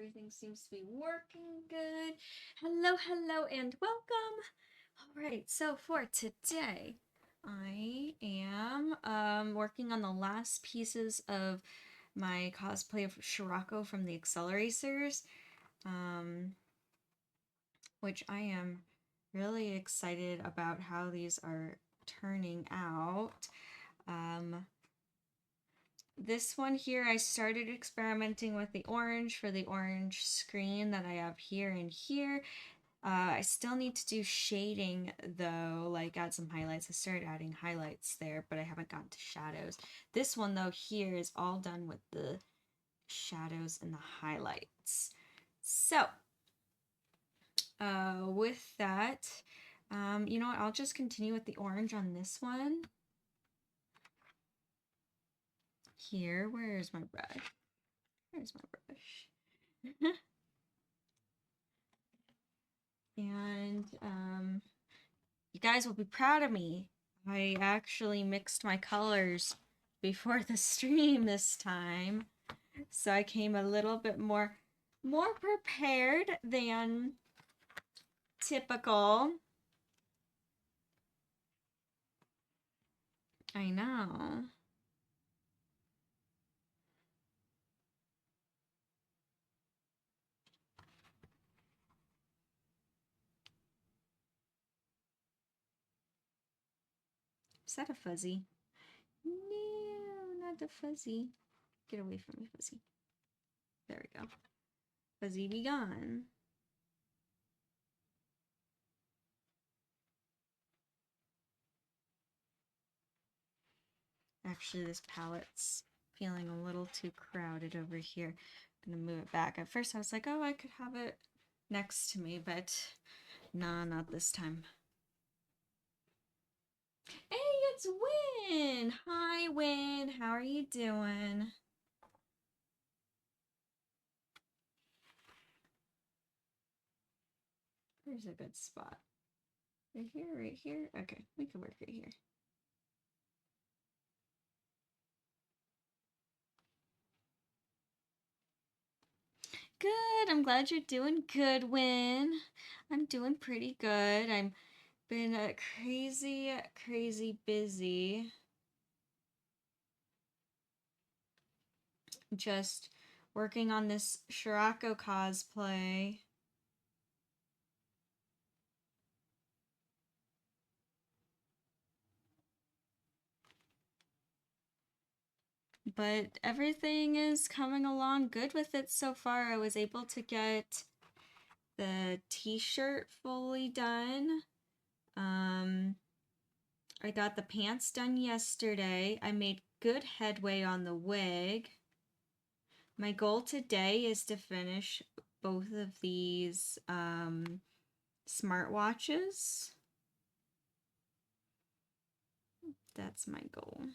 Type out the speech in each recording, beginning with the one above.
everything seems to be working good. Hello, hello, and welcome. All right, so for today, I am working on the last pieces of my cosplay of Shirako from the Acceleracers, um, which I am really excited about how these are turning out. This one here, I started experimenting with the orange for the orange screen that I have here and here. I still need to do shading though, like add some highlights. I started adding highlights there, but I haven't gotten to shadows. This one though here is all done with the shadows and the highlights. So, with that, you know what, I'll just continue with the orange on this one. Here, where's my brush? Where's my brush? And you guys will be proud of me. I actually mixed my colors before the stream this time, so I came a little bit more prepared than typical. I know. Is that a fuzzy? No, not the fuzzy. Get away from me, fuzzy. There we go. Fuzzy be gone. Actually, this palette's feeling a little too crowded over here. I'm gonna move it back. At first I was like, oh, I could have it next to me, but nah, not this time. Hey, it's Win! Hi, Win. How are you doing? Where's a good spot? Right here, right here? Okay, we can work right here. Good. I'm glad you're doing good, Win. I'm doing pretty good. I'm been crazy busy. Just working on this Shirako cosplay. But everything is coming along good with it so far. I was able to get the t-shirt fully done. I got the pants done yesterday. I made good headway on the wig. My goal today is to finish both of these smartwatches. That's my goal.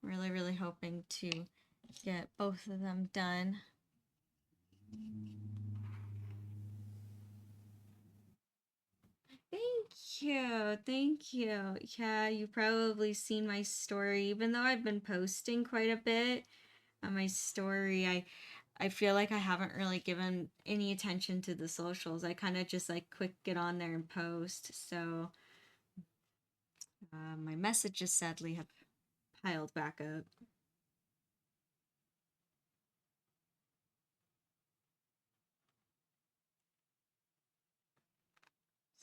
Really hoping to get both of them done. Thank you. Yeah, you've probably seen my story, even though I've been posting quite a bit on my story. I feel like I haven't really given any attention to the socials. I kind of just like quick get on there and post. So my messages sadly have piled back up.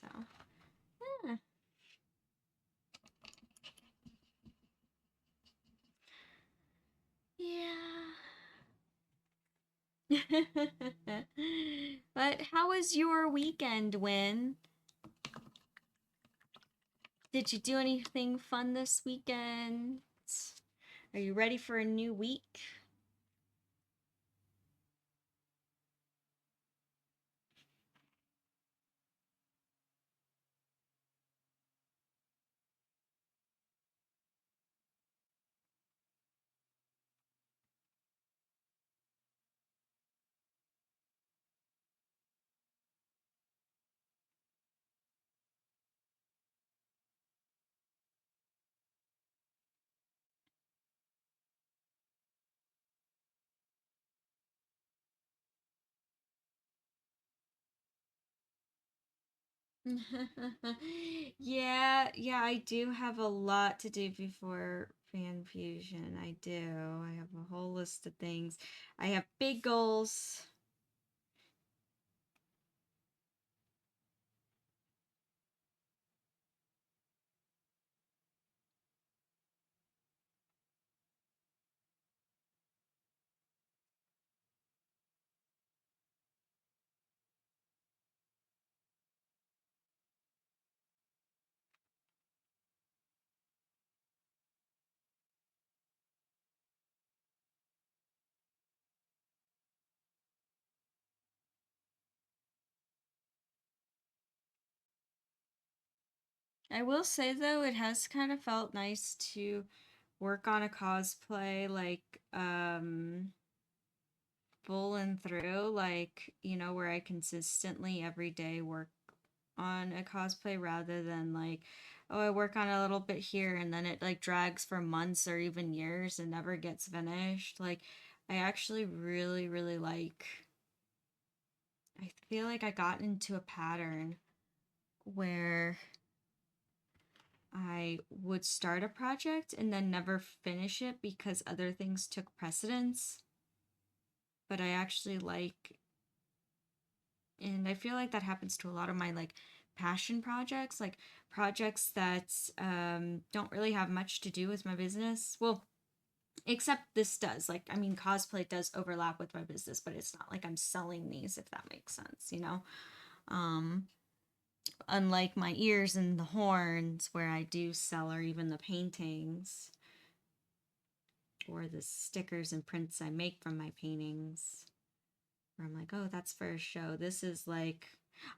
So, yeah. Yeah. But how was your weekend, Win? Did you do anything fun this weekend? Are you ready for a new week? Yeah, yeah, I do have a lot to do before fan fusion. I do. I have a whole list of things. I have big goals. I will say though, it has kind of felt nice to work on a cosplay full and through, like, where I consistently every day work on a cosplay rather than like, oh, I work on a little bit here and then it like drags for months or even years and never gets finished. Like, I actually really, really like, I feel like I got into a pattern where I would start a project and then never finish it because other things took precedence. But I actually like, and I feel like that happens to a lot of my like passion projects, like projects that don't really have much to do with my business. Well, except this does. Like, I mean, cosplay does overlap with my business, but it's not like I'm selling these, if that makes sense. Um, Unlike my ears and the horns, where I do sell, or even the paintings or the stickers and prints I make from my paintings, where I'm like, oh, that's for a show. This is like,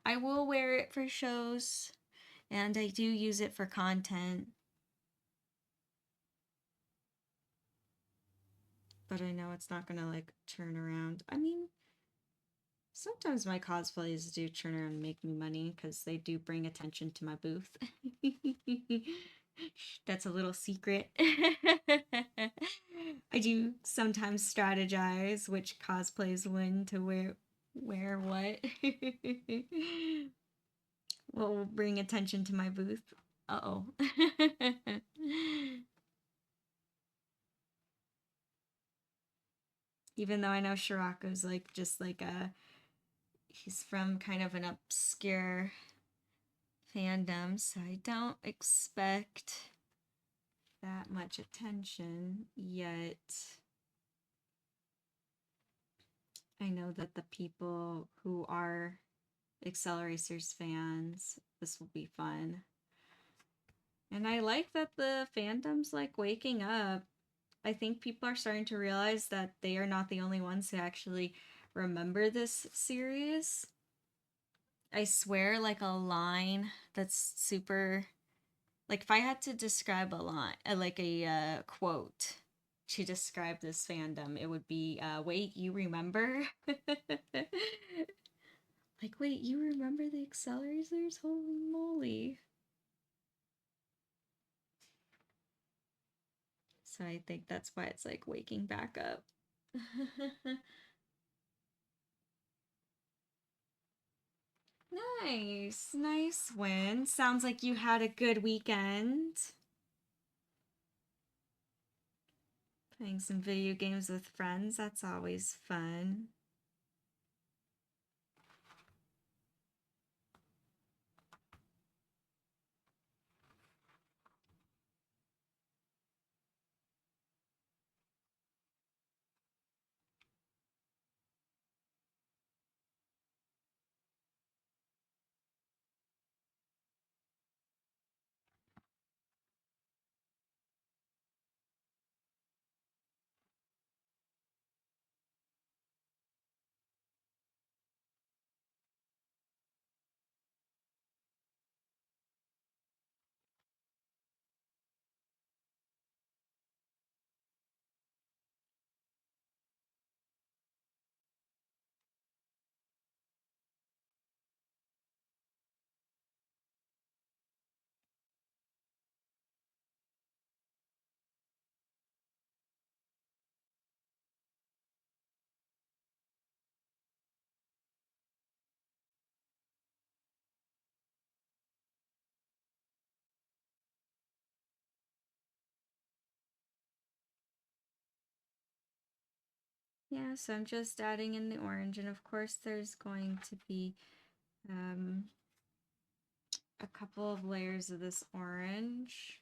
I will wear it for shows and I do use it for content, but I know it's not gonna like turn around. I mean, sometimes my cosplays do turn around and make me money because they do bring attention to my booth. That's a little secret. I do sometimes strategize which cosplays when to wear what. What will bring attention to my booth. Uh-oh. Even though I know Shirako's like just like a he's from kind of an obscure fandom, so I don't expect that much attention yet. I know that the people who are Acceleracers fans, this will be fun. And I like that the fandom's like waking up. I think people are starting to realize that they are not the only ones who actually remember this series. I swear, like a line that's super. Like, if I had to describe a line, like a quote to describe this fandom, it would be, wait, you remember? Like, wait, you remember the accelerators? Holy moly. So I think that's why it's like waking back up. Nice, nice win. Sounds like you had a good weekend. Playing some video games with friends, that's always fun. Yeah, so I'm just adding in the orange, and of course there's going to be a couple of layers of this orange.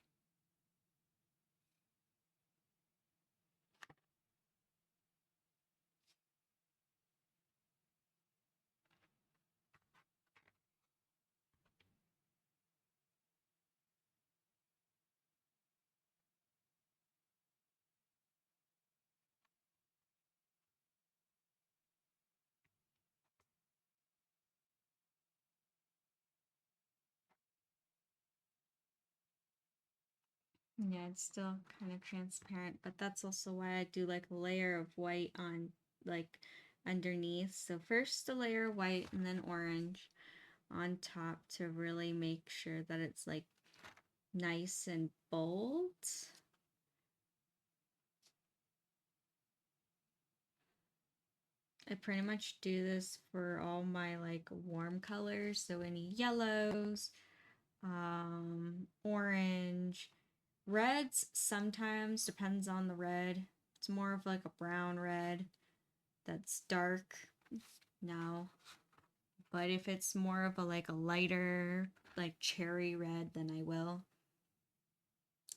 Yeah, it's still kind of transparent, but that's also why I do like a layer of white on like underneath. So first a layer of white and then orange on top to really make sure that it's like nice and bold. I pretty much do this for all my like warm colors, so any yellows, orange, reds sometimes depends on the red. It's more of like a brown red that's dark. No. But if it's more of a like a lighter like cherry red, then I will.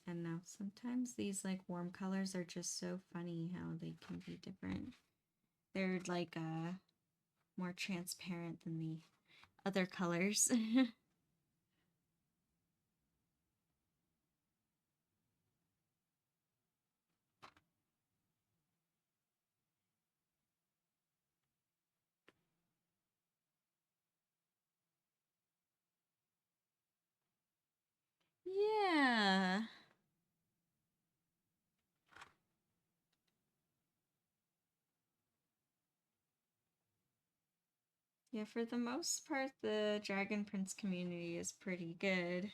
And now sometimes these like warm colors are just so funny how they can be different. They're like more transparent than the other colors. Yeah. Yeah, for the most part, the Dragon Prince community is pretty good.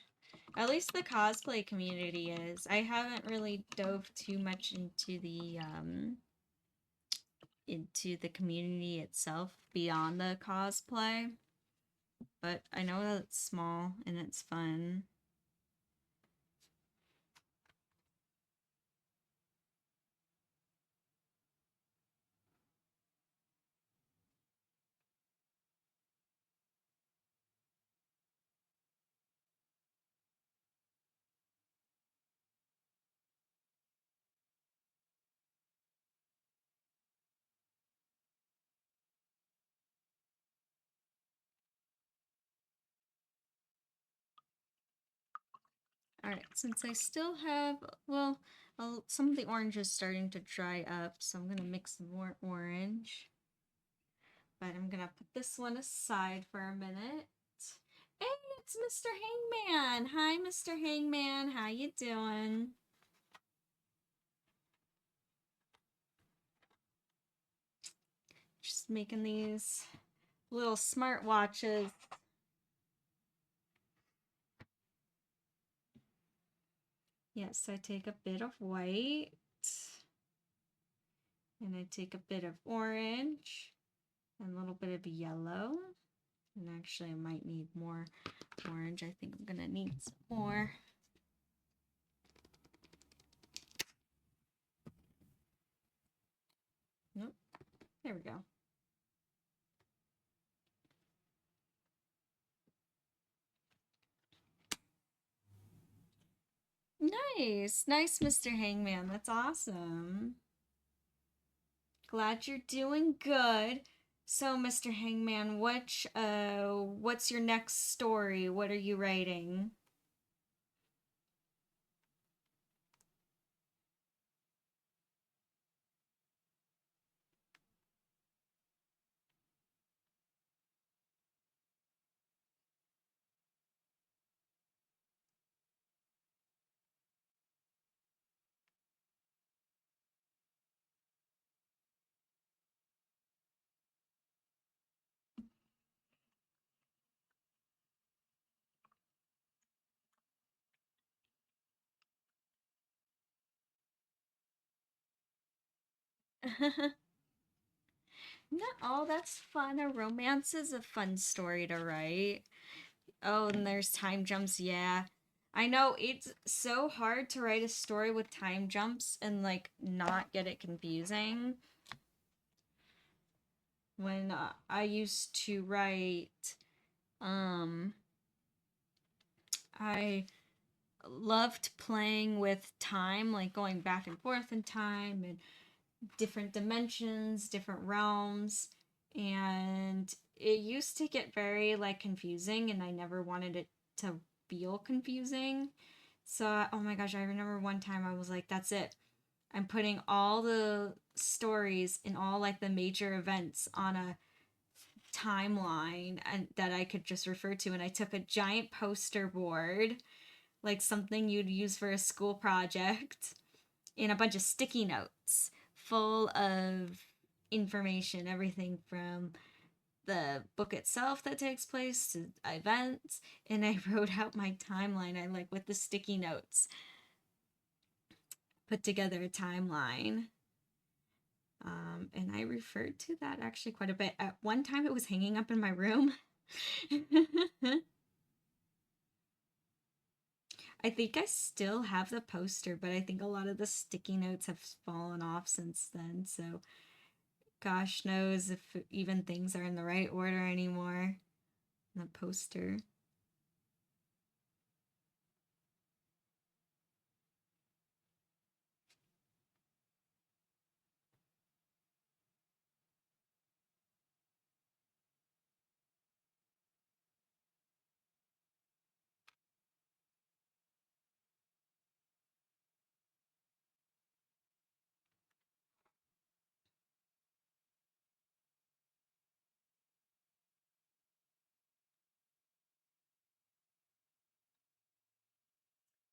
At least the cosplay community is. I haven't really dove too much into the community itself beyond the cosplay, but I know that it's small and it's fun. Alright, since I still have, well, some of the orange is starting to dry up, so I'm gonna mix some more orange. But I'm gonna put this one aside for a minute. Hey, it's Mr. Hangman! Hi, Mr. Hangman, how you doing? Just making these little smart watches. Yes, I take a bit of white. And I take a bit of orange. And a little bit of yellow. And actually I might need more orange. I think I'm gonna need some more. Nope. There we go. Nice. Nice, Mr. Hangman. That's awesome. Glad you're doing good. So, Mr. Hangman, what's your next story? What are you writing? No, oh, that's fun. A romance is a fun story to write. Oh, and there's time jumps. Yeah. I know it's so hard to write a story with time jumps and like not get it confusing. when I used to write, um, I loved playing with time, like going back and forth in time and different dimensions, different realms, and it used to get very like confusing, and I never wanted it to feel confusing. So, oh my gosh, I remember one time I was like, that's it. I'm putting all the stories and all like the major events on a timeline and that I could just refer to, and I took a giant poster board, like something you'd use for a school project, and a bunch of sticky notes full of information, everything from the book itself that takes place to events, and I wrote out my timeline. I like with the sticky notes put together a timeline. And I referred to that actually quite a bit. At one time, it was hanging up in my room. I think I still have the poster, but I think a lot of the sticky notes have fallen off since then. So, gosh knows if even things are in the right order anymore. The poster.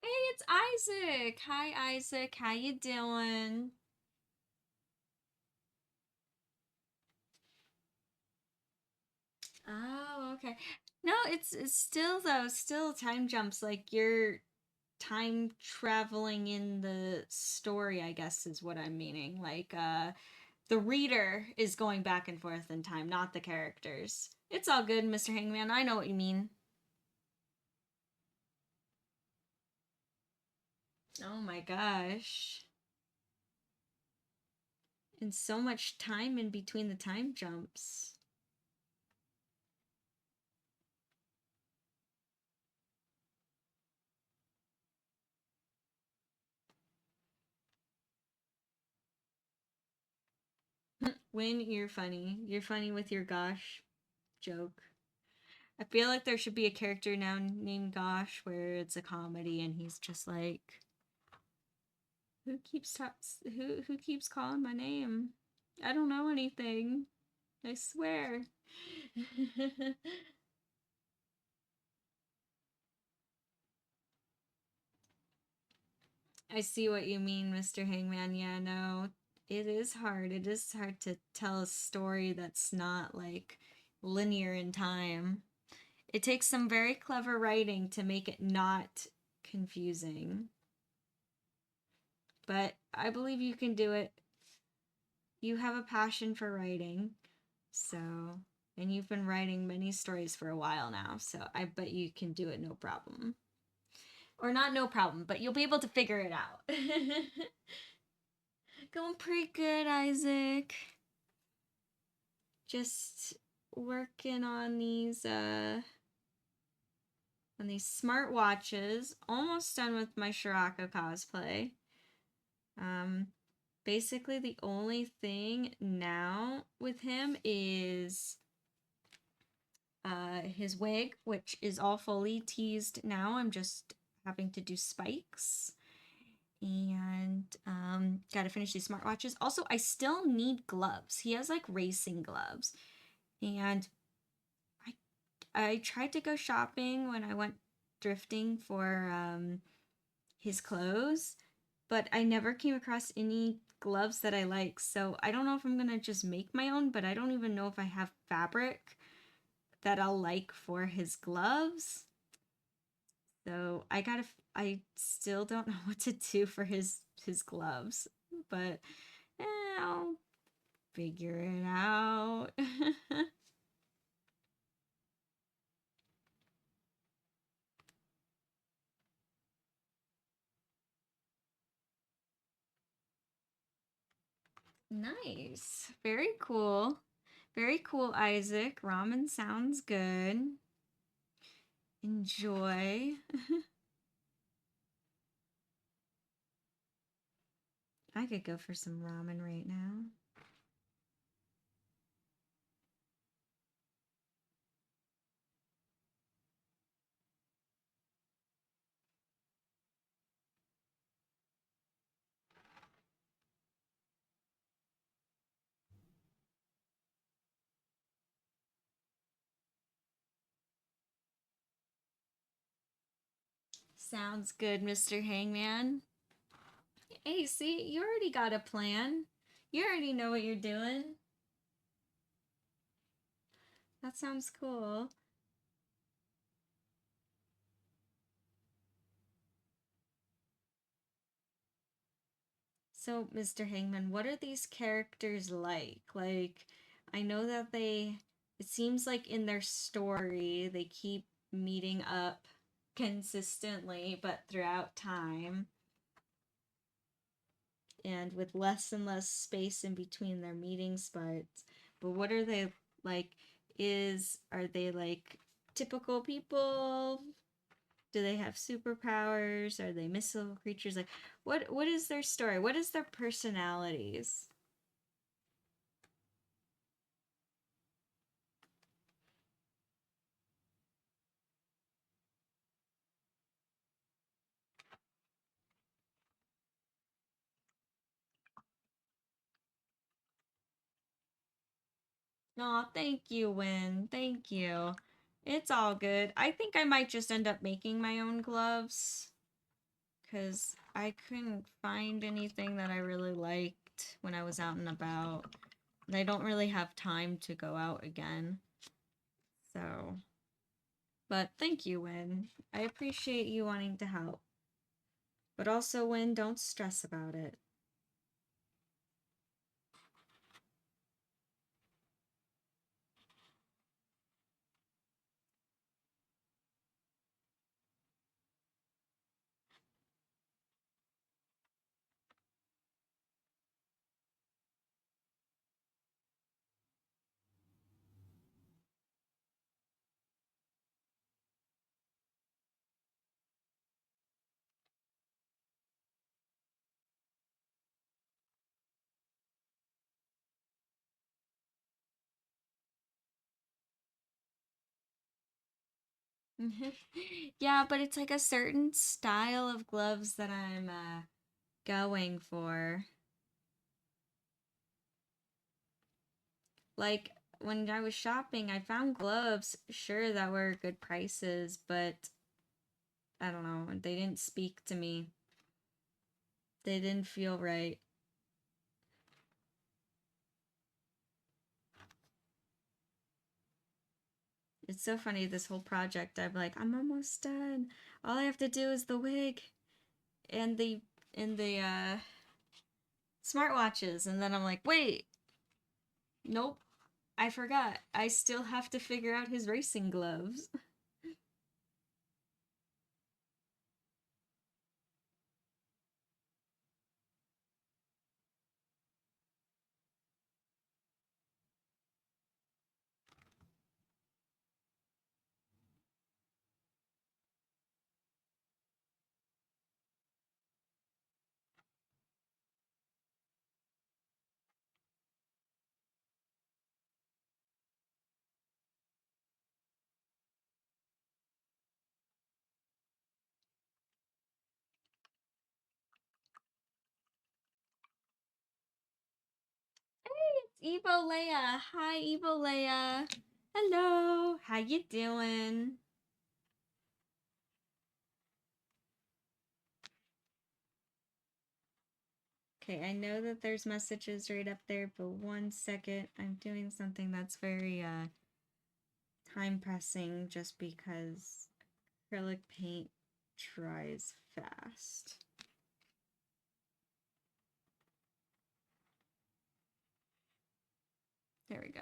Hey, it's Isaac. Hi, Isaac. How you doing? Oh, okay. No, it's still though, still time jumps. Like you're time traveling in the story, I guess is what I'm meaning. Like the reader is going back and forth in time, not the characters. It's all good, Mr. Hangman. I know what you mean. Oh my gosh. And so much time in between the time jumps. When you're funny. You're funny with your gosh joke. I feel like there should be a character now named Gosh where it's a comedy and he's just like, who keeps calling my name? I don't know anything. I swear. I see what you mean, Mr. Hangman. Yeah, no, it is hard. It is hard to tell a story that's not like linear in time. It takes some very clever writing to make it not confusing. But I believe you can do it. You have a passion for writing. So, and you've been writing many stories for a while now. So I bet you can do it no problem. Or not no problem, but you'll be able to figure it out. Going pretty good, Isaac. Just working on these smart watches. Almost done with my Shirako cosplay. Um Basically the only thing now with him is his wig, which is all fully teased now. I'm just having to do spikes. And gotta finish these smartwatches. Also, I still need gloves. He has like racing gloves. And I I tried to go shopping when I went thrifting for his clothes, but I never came across any gloves that I like. So I don't know if I'm gonna just make my own, but I don't even know if I have fabric that I'll like for his gloves. So I still don't know what to do for his gloves, but I'll figure it out. Nice. Very cool. Very cool, Isaac. Ramen sounds good. Enjoy. I could go for some ramen right now. Sounds good, Mr. Hangman. Hey, see, you already got a plan. You already know what you're doing. That sounds cool. So, Mr. Hangman, what are these characters like? Like, I know that it seems like in their story, they keep meeting up consistently, but throughout time, and with less and less space in between their meeting spots. But what are they like? Are they like typical people? Do they have superpowers? Are they mystical creatures? Like, what is their story? What is their personalities? Aw, thank you, Win. Thank you. It's all good. I think I might just end up making my own gloves because I couldn't find anything that I really liked when I was out and about. And I don't really have time to go out again. So, but thank you, Win. I appreciate you wanting to help. But also, Win, don't stress about it. Yeah, but it's like a certain style of gloves that I'm going for. Like when I was shopping, I found gloves, sure, that were good prices, but I don't know, they didn't speak to me. They didn't feel right. It's so funny, this whole project. I'm like, I'm almost done. All I have to do is the wig and the smartwatches, and then I'm like, wait, nope, I forgot. I still have to figure out his racing gloves. It's Evo Leia. Hi, Evo Leia. Hello. How you doing? Okay, I know that there's messages right up there, but one second. I'm doing something that's very time pressing just because acrylic paint dries fast. There we go.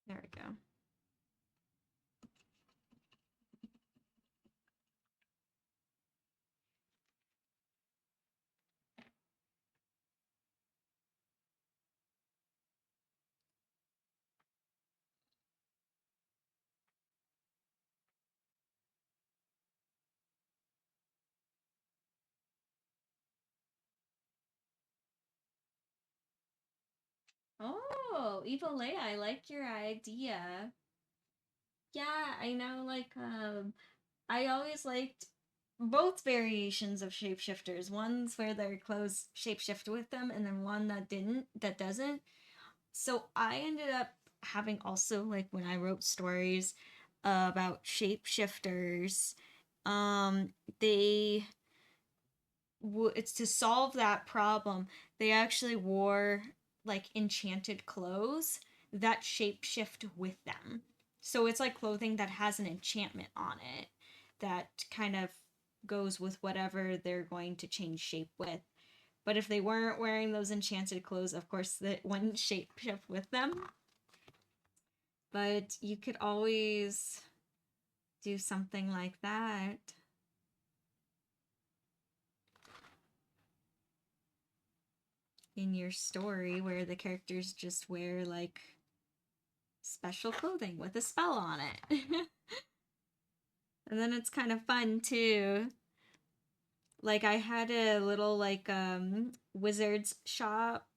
There we go. Oh, Evil Leia, I like your idea. Yeah, I know, like, I always liked both variations of shapeshifters. Ones where their clothes shapeshift with them, and then one that doesn't. So I ended up having also, like, when I wrote stories about shapeshifters, um, they it's to solve that problem. They actually wore like enchanted clothes that shapeshift with them. So it's like clothing that has an enchantment on it that kind of goes with whatever they're going to change shape with. But if they weren't wearing those enchanted clothes, of course, that wouldn't shapeshift with them. But you could always do something like that. In your story where the characters just wear like special clothing with a spell on it. And then it's kind of fun too. Like I had a little like wizards shop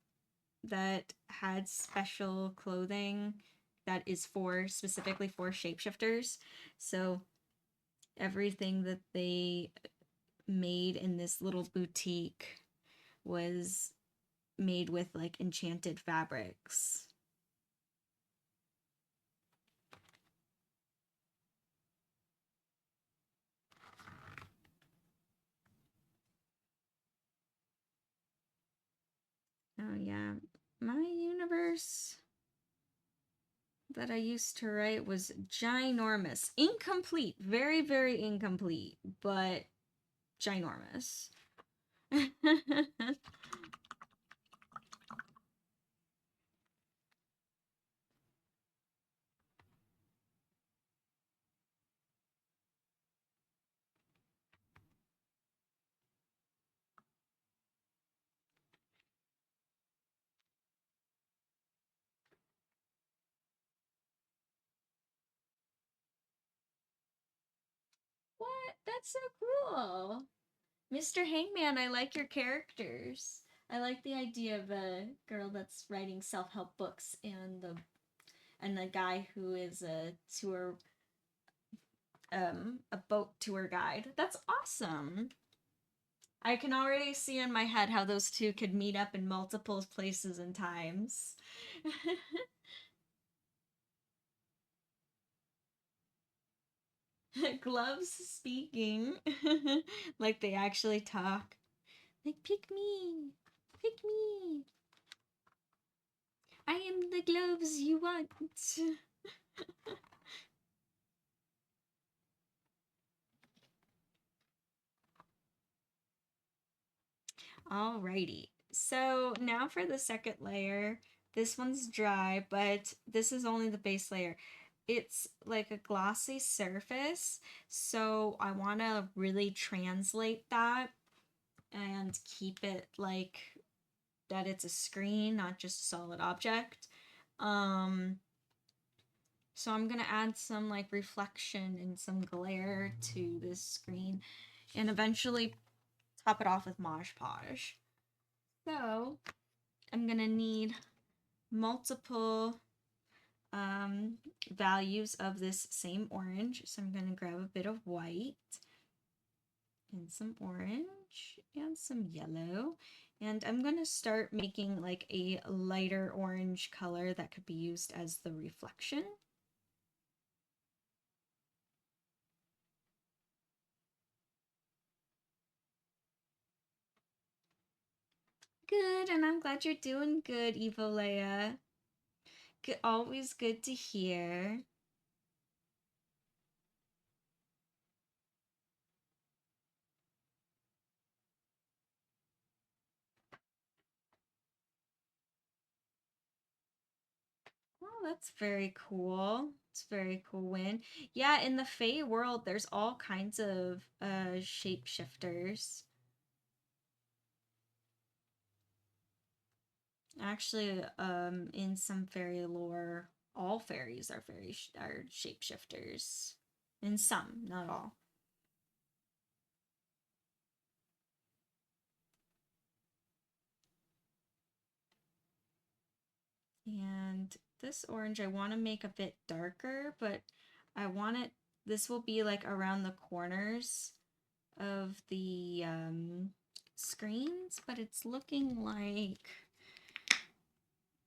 that had special clothing that is for specifically for shapeshifters. So everything that they made in this little boutique was made with like enchanted fabrics. Oh yeah. My universe that I used to write was ginormous. Incomplete. Very, very incomplete, but ginormous. What? That's so cool. Mr. Hangman, I like your characters. I like the idea of a girl that's writing self-help books and the guy who is a boat tour guide. That's awesome. I can already see in my head how those two could meet up in multiple places and times. Gloves speaking. Like they actually talk. Like, pick me. Pick me. I am the gloves you want. Alrighty. So now for the second layer. This one's dry, but this is only the base layer. It's like a glossy surface, so I want to really translate that and keep it like that it's a screen, not just a solid object. Um, so I'm gonna add some like reflection and some glare to this screen and eventually top it off with Mod Podge. So I'm gonna need multiple values of this same orange. So I'm gonna grab a bit of white and some orange and some yellow. And I'm gonna start making like a lighter orange color that could be used as the reflection. Good, and I'm glad you're doing good, Evolea. Good, always good to hear. Oh, that's very cool. It's very cool win. Yeah, in the Fae world, there's all kinds of shapeshifters. Actually, in some fairy lore, all fairies are are shapeshifters. In some, not all. And this orange I want to make a bit darker, but I want it, this will be like around the corners of the screens, but it's looking like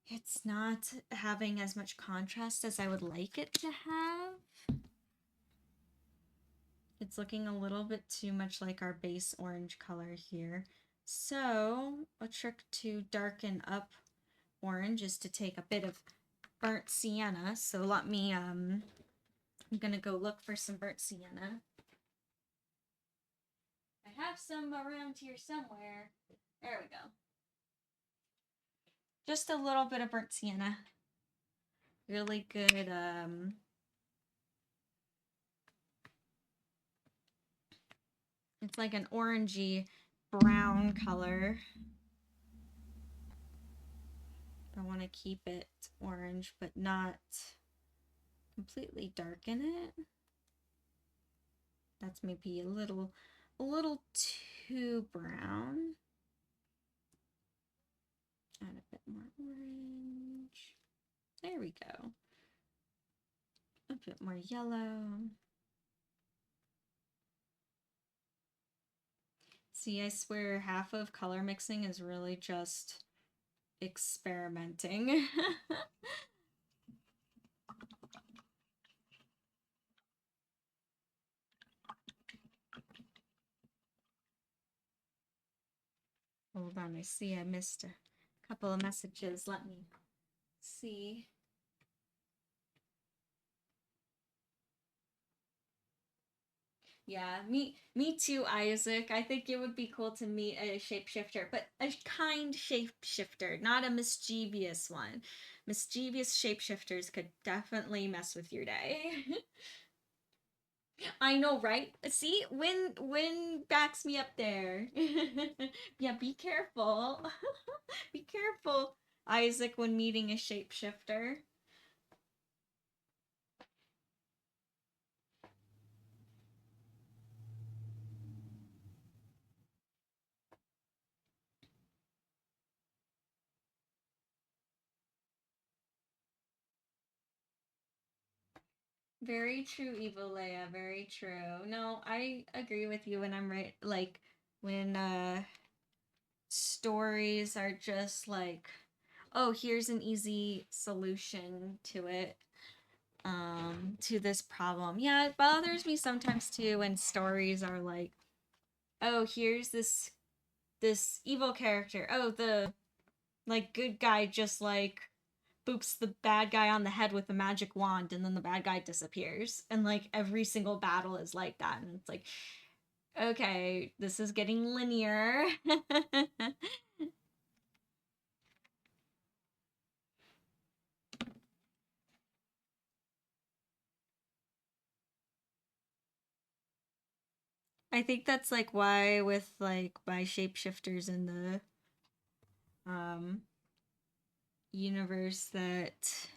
it's not having as much contrast as I would like it to have. It's looking a little bit too much like our base orange color here. So a trick to darken up orange is to take a bit of burnt sienna. So let me, I'm gonna go look for some burnt sienna. I have some around here somewhere. There we go. Just a little bit of burnt sienna. Really good, it's like an orangey brown color. I want to keep it orange, but not completely darken it. That's maybe a little too brown. Add a bit more orange. There we go. A bit more yellow. See, I swear half of color mixing is really just experimenting. Hold on, I see I missed a couple of messages. Let me see. Yeah, me too, Isaac. I think it would be cool to meet a shapeshifter, but a kind shapeshifter, not a mischievous one. Mischievous shapeshifters could definitely mess with your day. I know, right? See, Win backs me up there. Yeah, be careful. Be careful, Isaac, when meeting a shapeshifter. Very true, Evil Leia. Very true. No, I agree with you when I'm right. Like when stories are just like, oh, here's an easy solution to it, to this problem. Yeah, it bothers me sometimes too when stories are like, oh, here's this evil character. Oh, the like good guy just like boops the bad guy on the head with a magic wand and then the bad guy disappears. And like every single battle is like that. And it's like, okay, this is getting linear. I think that's like why with like my shapeshifters in the um universe that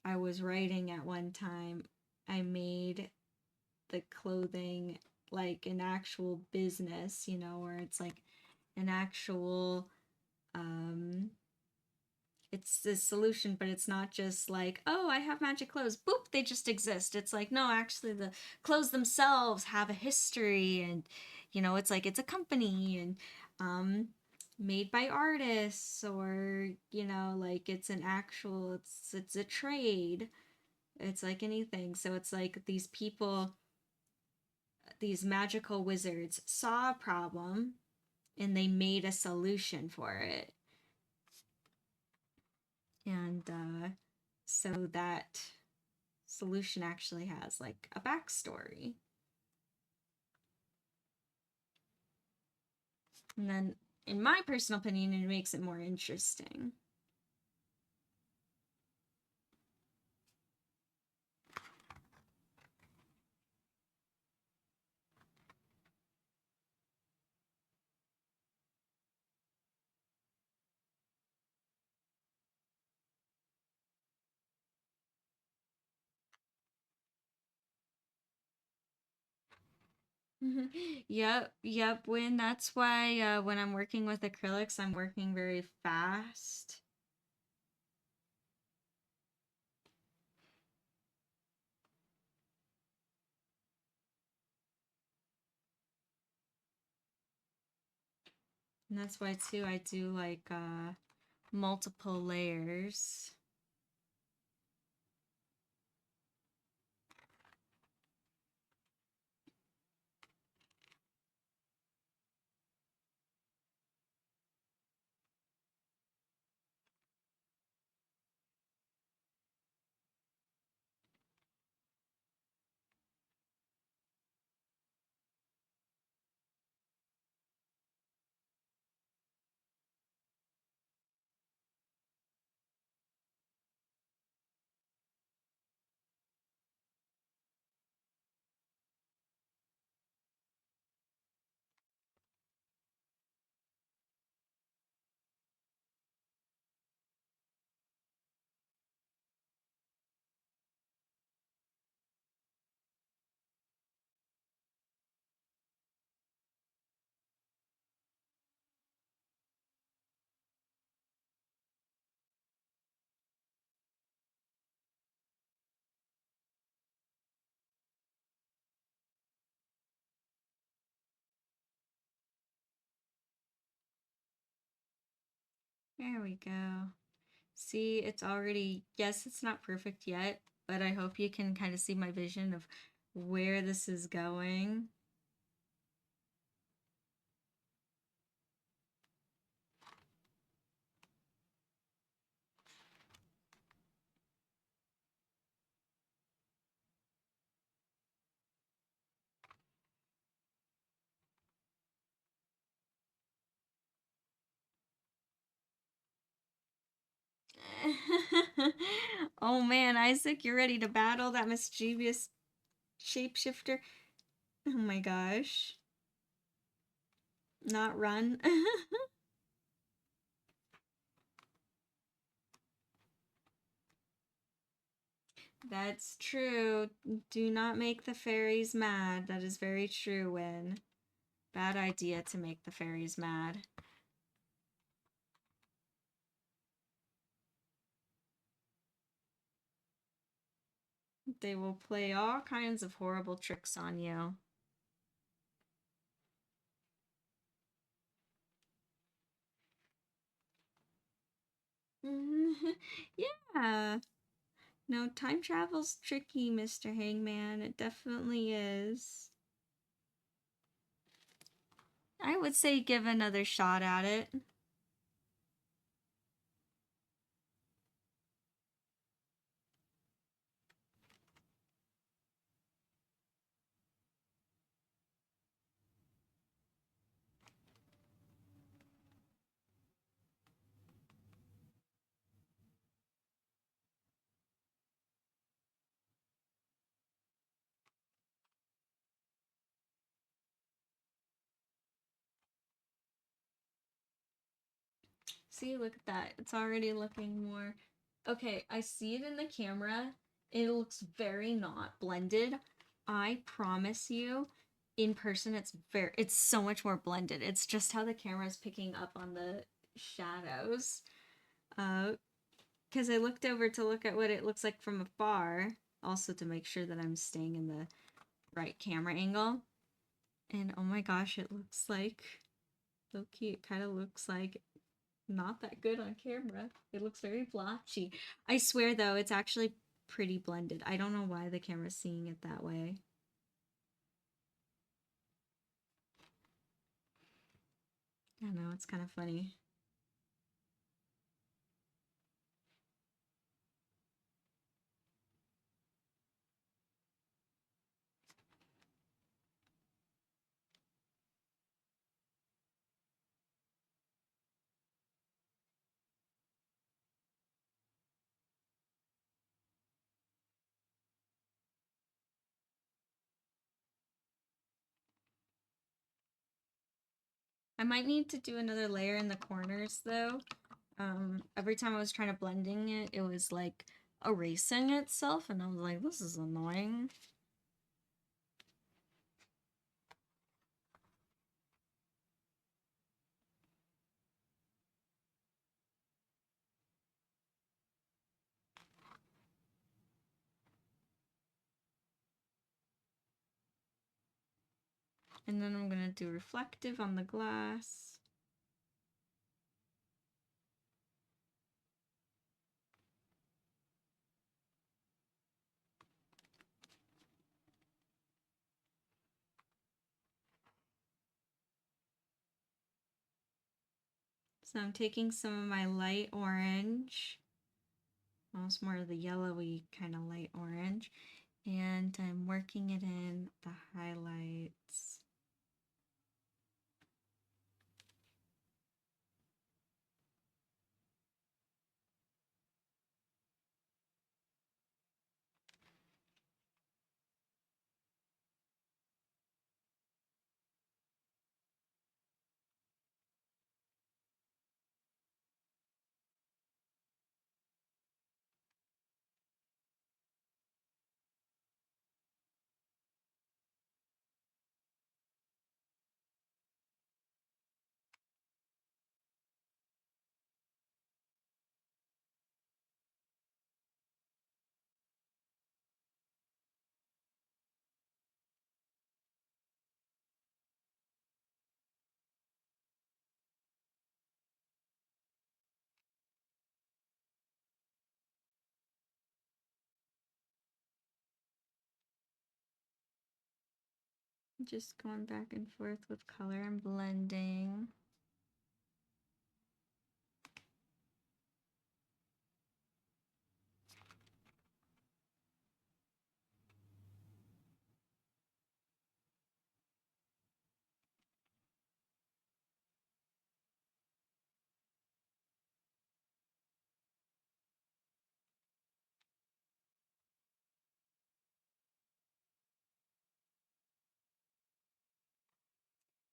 I was writing at one time, I made the clothing like an actual business, you know, where it's like an actual it's the solution, but it's not just like, oh, I have magic clothes, boop, they just exist. It's like, no, actually the clothes themselves have a history, and you know, it's like it's a company, and made by artists, or you know, like it's an actual, it's a trade. It's like anything. So it's like these people, these magical wizards saw a problem and they made a solution for it. And so that solution actually has like a backstory. And then, in my personal opinion, it makes it more interesting. Yep, yep. When that's why when I'm working with acrylics, I'm working very fast. And that's why too I do like multiple layers. There we go. See, it's already, yes, it's not perfect yet, but I hope you can kind of see my vision of where this is going. Oh man, Isaac, you're ready to battle that mischievous shapeshifter? Oh my gosh. Not run. That's true. Do not make the fairies mad. That is very true, Win. Bad idea to make the fairies mad. They will play all kinds of horrible tricks on you. Yeah. No, time travel's tricky, Mr. Hangman. It definitely is. I would say give another shot at it. See, look at that. It's already looking more. Okay, I see it in the camera. It looks very not blended. I promise you, in person, it's so much more blended. It's just how the camera is picking up on the shadows. Uh, because I looked over to look at what it looks like from afar, also to make sure that I'm staying in the right camera angle. And oh my gosh, it looks like low key. It kind of looks like not that good on camera. It looks very blotchy. I swear though, it's actually pretty blended. I don't know why the camera's seeing it that way. I know, it's kind of funny. I might need to do another layer in the corners though. Every time I was trying to blending it, it was like erasing itself and I was like, this is annoying. And then I'm going to do reflective on the glass. So I'm taking some of my light orange, almost more of the yellowy kind of light orange, and I'm working it in the highlights. Just going back and forth with color and blending.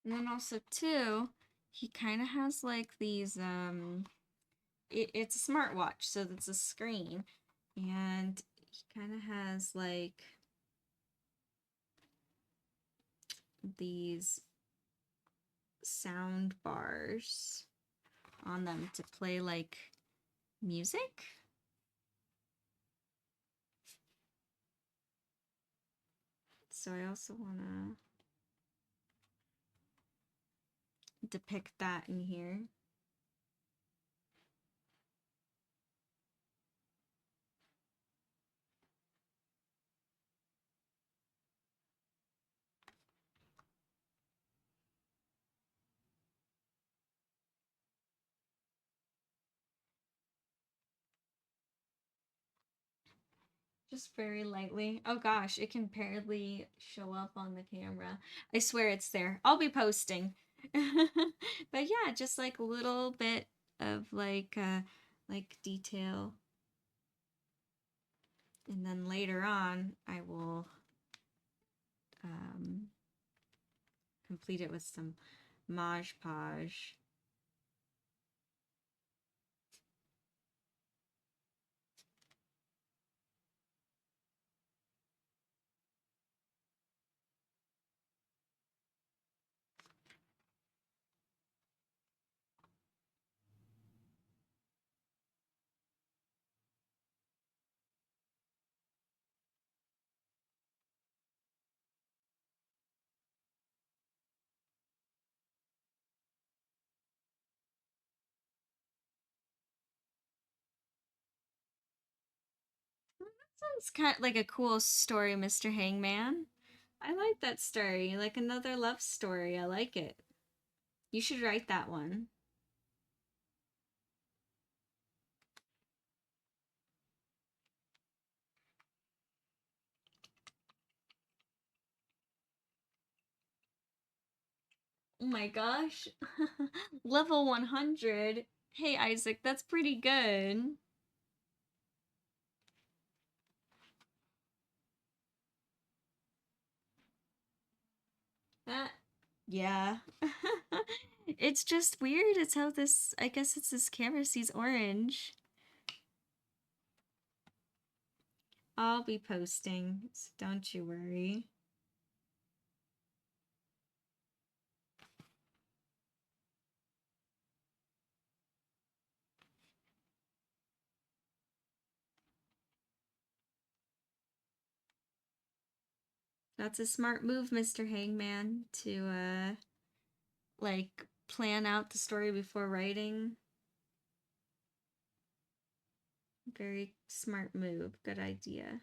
And then also too, he kind of has like these it's a smartwatch, so that's a screen, and he kind of has like these sound bars on them to play like music. So I also want to depict that in here. Just very lightly. Oh gosh, it can barely show up on the camera. I swear it's there. I'll be posting. But yeah, just like a little bit of like detail. And then later on, I will complete it with some Mod Podge. Sounds kind of like a cool story, Mr. Hangman. I like that story, like another love story. I like it. You should write that one. Oh my gosh. Level 100. Hey, Isaac, that's pretty good. That, yeah. It's just weird. It's how this, I guess it's this camera sees orange. I'll be posting, so don't you worry. That's a smart move, Mr. Hangman, to like plan out the story before writing. Very smart move. Good idea.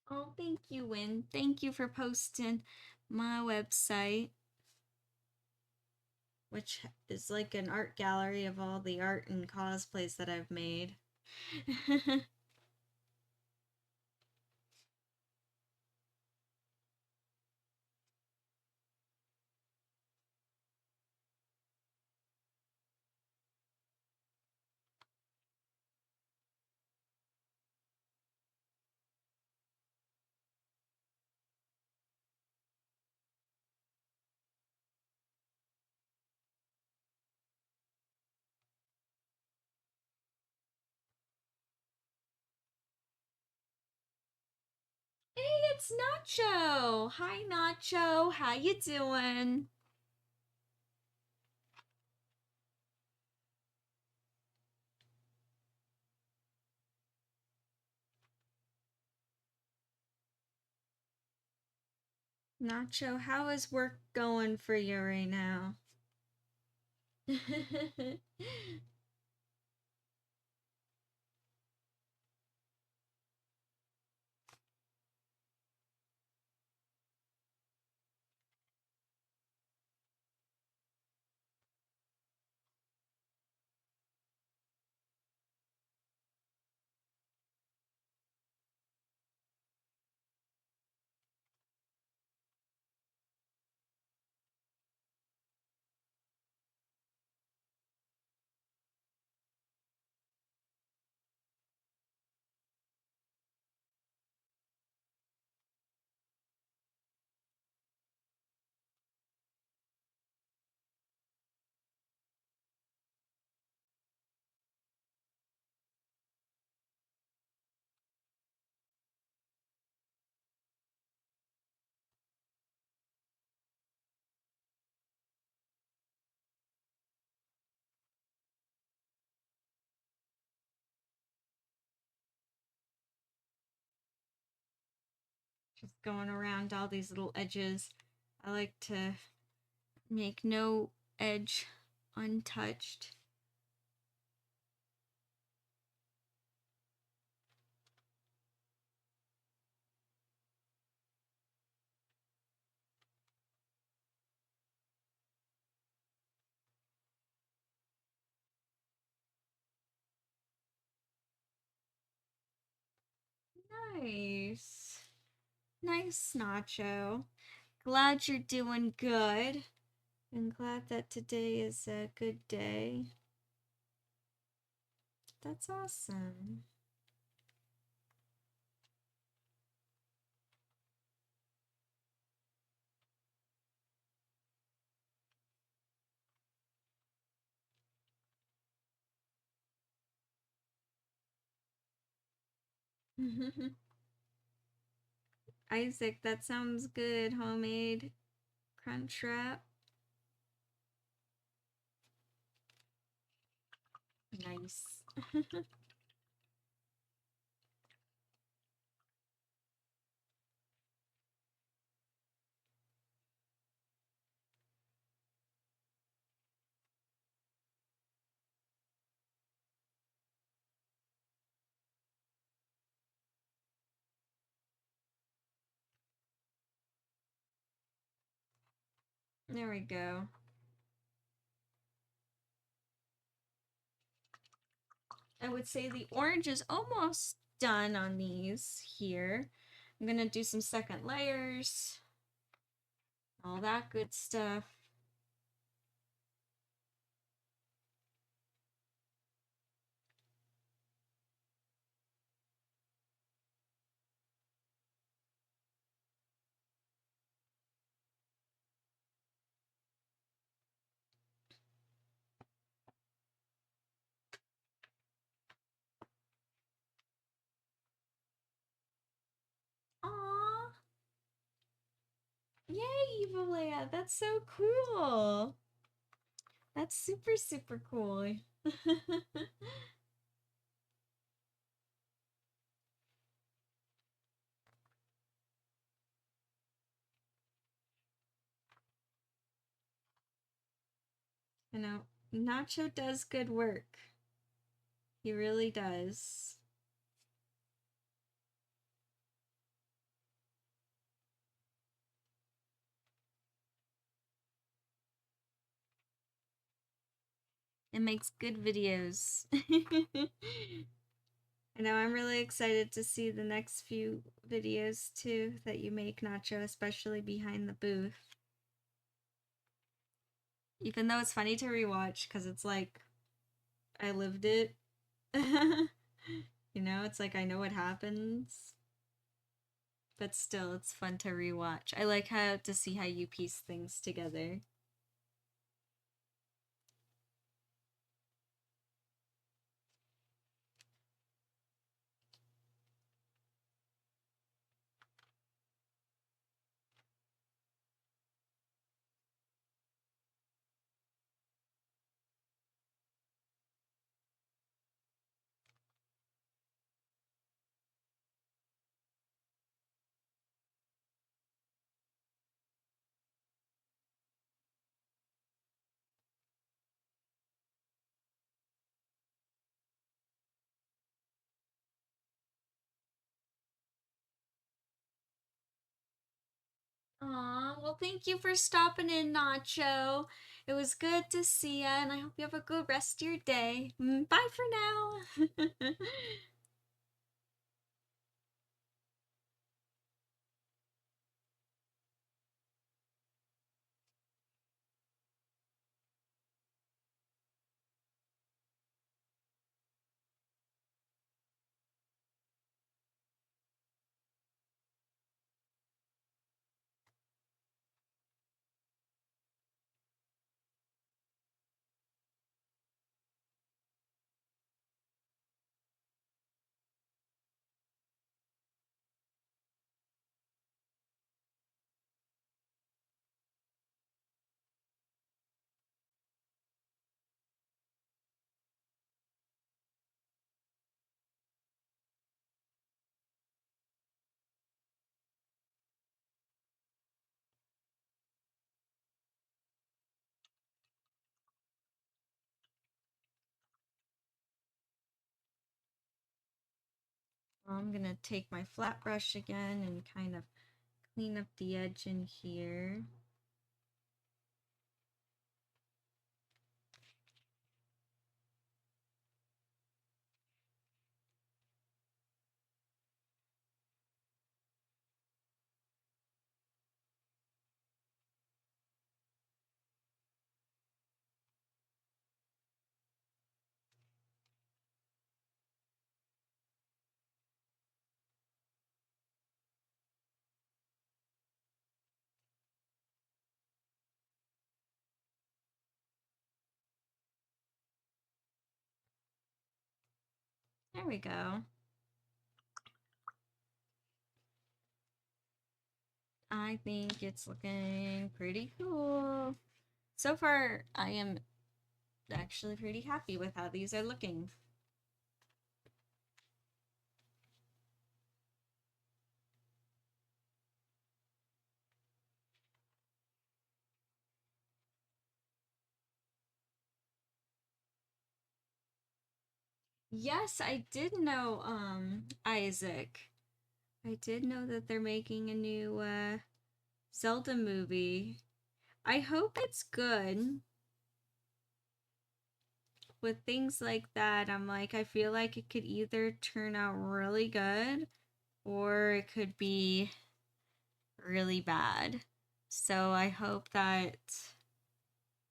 Oh, thank you, Win. Thank you for posting my website, which is like an art gallery of all the art and cosplays that I've made. Hey, it's Nacho. Hi, Nacho. How you doing? Nacho, how is work going for you right now? Just going around all these little edges. I like to make no edge untouched. Nice. Nice, Nacho. Glad you're doing good. I'm glad that today is a good day. That's awesome. Isaac, that sounds good. Homemade crunch wrap. Nice. There we go. I would say the orange is almost done on these here. I'm gonna do some second layers, all that good stuff. Aww. Yay, Evalea, that's so cool. That's super, super cool. You know, Nacho does good work. He really does. It makes good videos. I know I'm really excited to see the next few videos too that you make, Nacho, especially behind the booth. Even though it's funny to rewatch because it's like I lived it. You know, it's like I know what happens. But still, it's fun to rewatch. I like how to see how you piece things together. Aw, well, thank you for stopping in, Nacho. It was good to see ya, and I hope you have a good rest of your day. Bye for now. I'm gonna take my flat brush again and kind of clean up the edge in here. There we go. I think it's looking pretty cool. So far, I am actually pretty happy with how these are looking. Yes, I did know Isaac. I did know that they're making a new Zelda movie. I hope it's good. with things like that, I'm like, I feel like it could either turn out really good or it could be really bad. So I hope that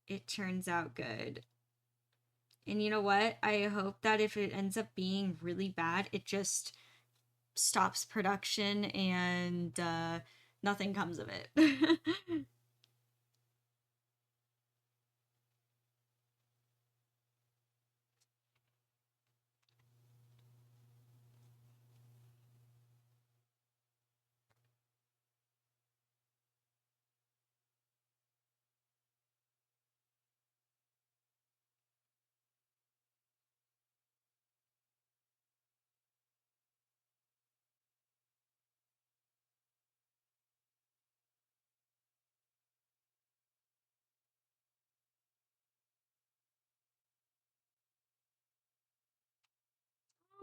it turns out good. And you know what? I hope that if it ends up being really bad, it just stops production and nothing comes of it.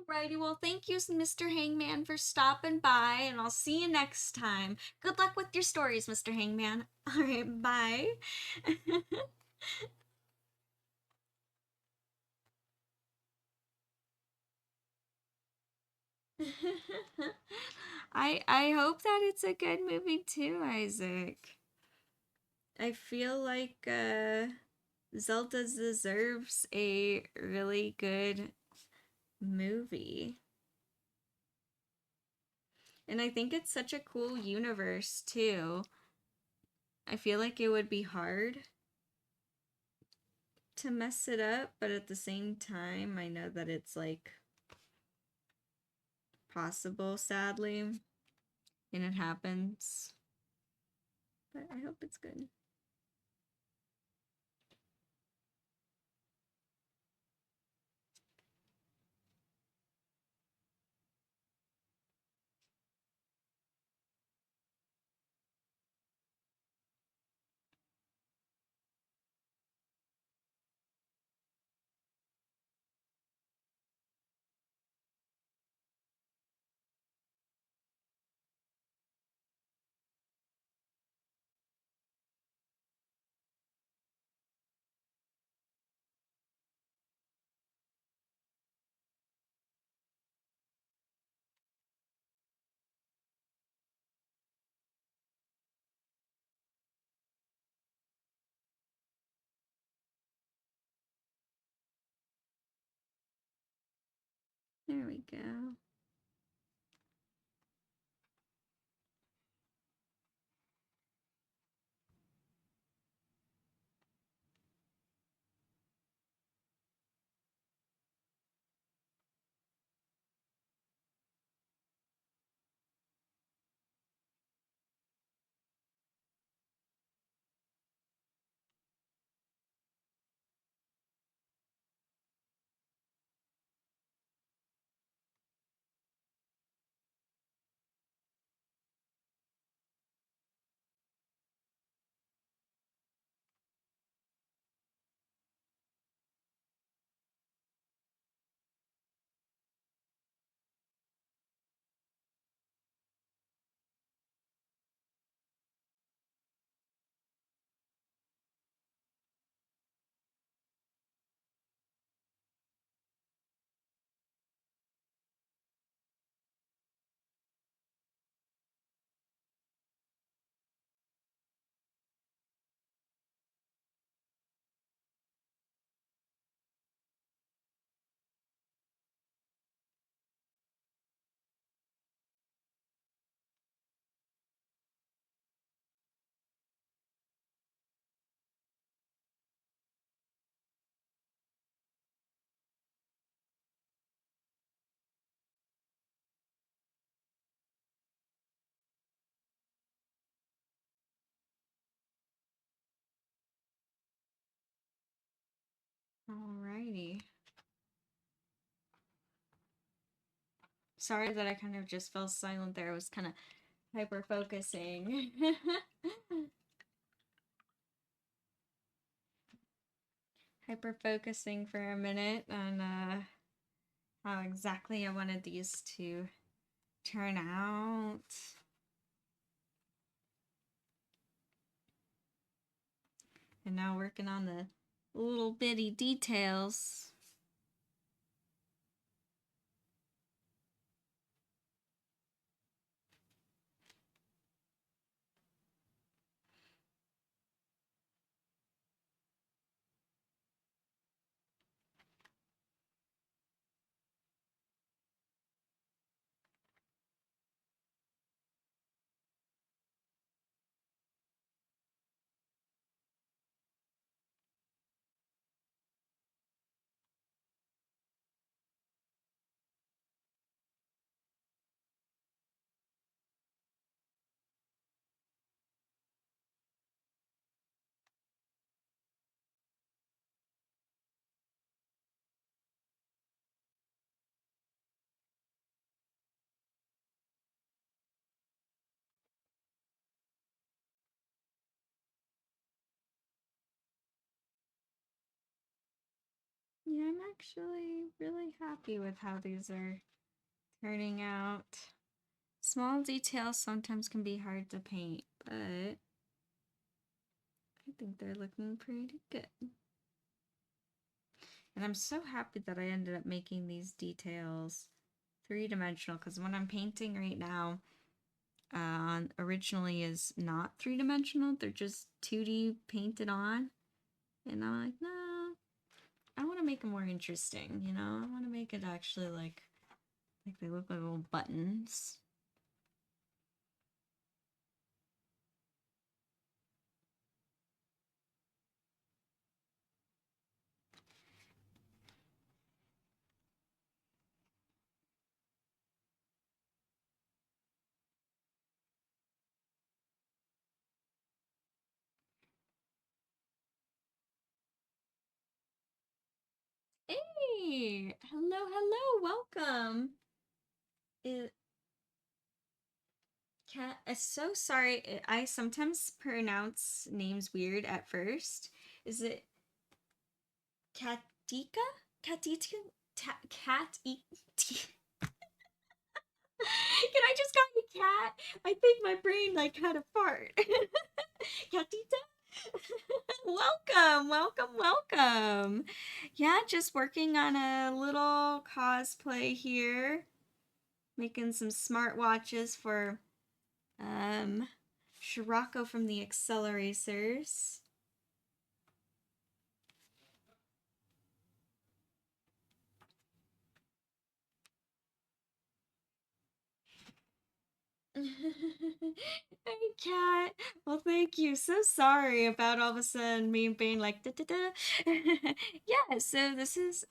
Alrighty, well, thank you, Mr. Hangman, for stopping by, and I'll see you next time. Good luck with your stories, Mr. Hangman. Alright, bye. I hope that it's a good movie too, Isaac. I feel like Zelda deserves a really good movie. And I think it's such a cool universe too. I feel like it would be hard to mess it up, but at the same time, I know that it's like possible, sadly, and it happens. But I hope it's good. There we go. Alrighty. Sorry that I kind of just fell silent there. I was kind of hyper focusing. Hyper focusing for a minute on how exactly I wanted these to turn out. And now working on the little bitty details. actually really happy with how these are turning out. Small details sometimes can be hard to paint, but I think they're looking pretty good. And I'm so happy that I ended up making these details three-dimensional, because when I'm painting right now, originally is not three-dimensional. They're just 2D painted on. And I'm like, no, I want to make them more interesting, you know? I want to make it actually like they look like little buttons. Hey! Hello, hello, welcome! Cat, so sorry. I sometimes pronounce names weird at first. Is it Katika? Katika? Cat? Can I just call you Cat? I think my brain like had a fart. Catita? Welcome, welcome, welcome. Yeah, just working on a little cosplay here. Making some smartwatches for Shirako from the Acceleracers. Hey, Cat. Well, thank you. So sorry about all of a sudden me being like da da da. Yeah, so this is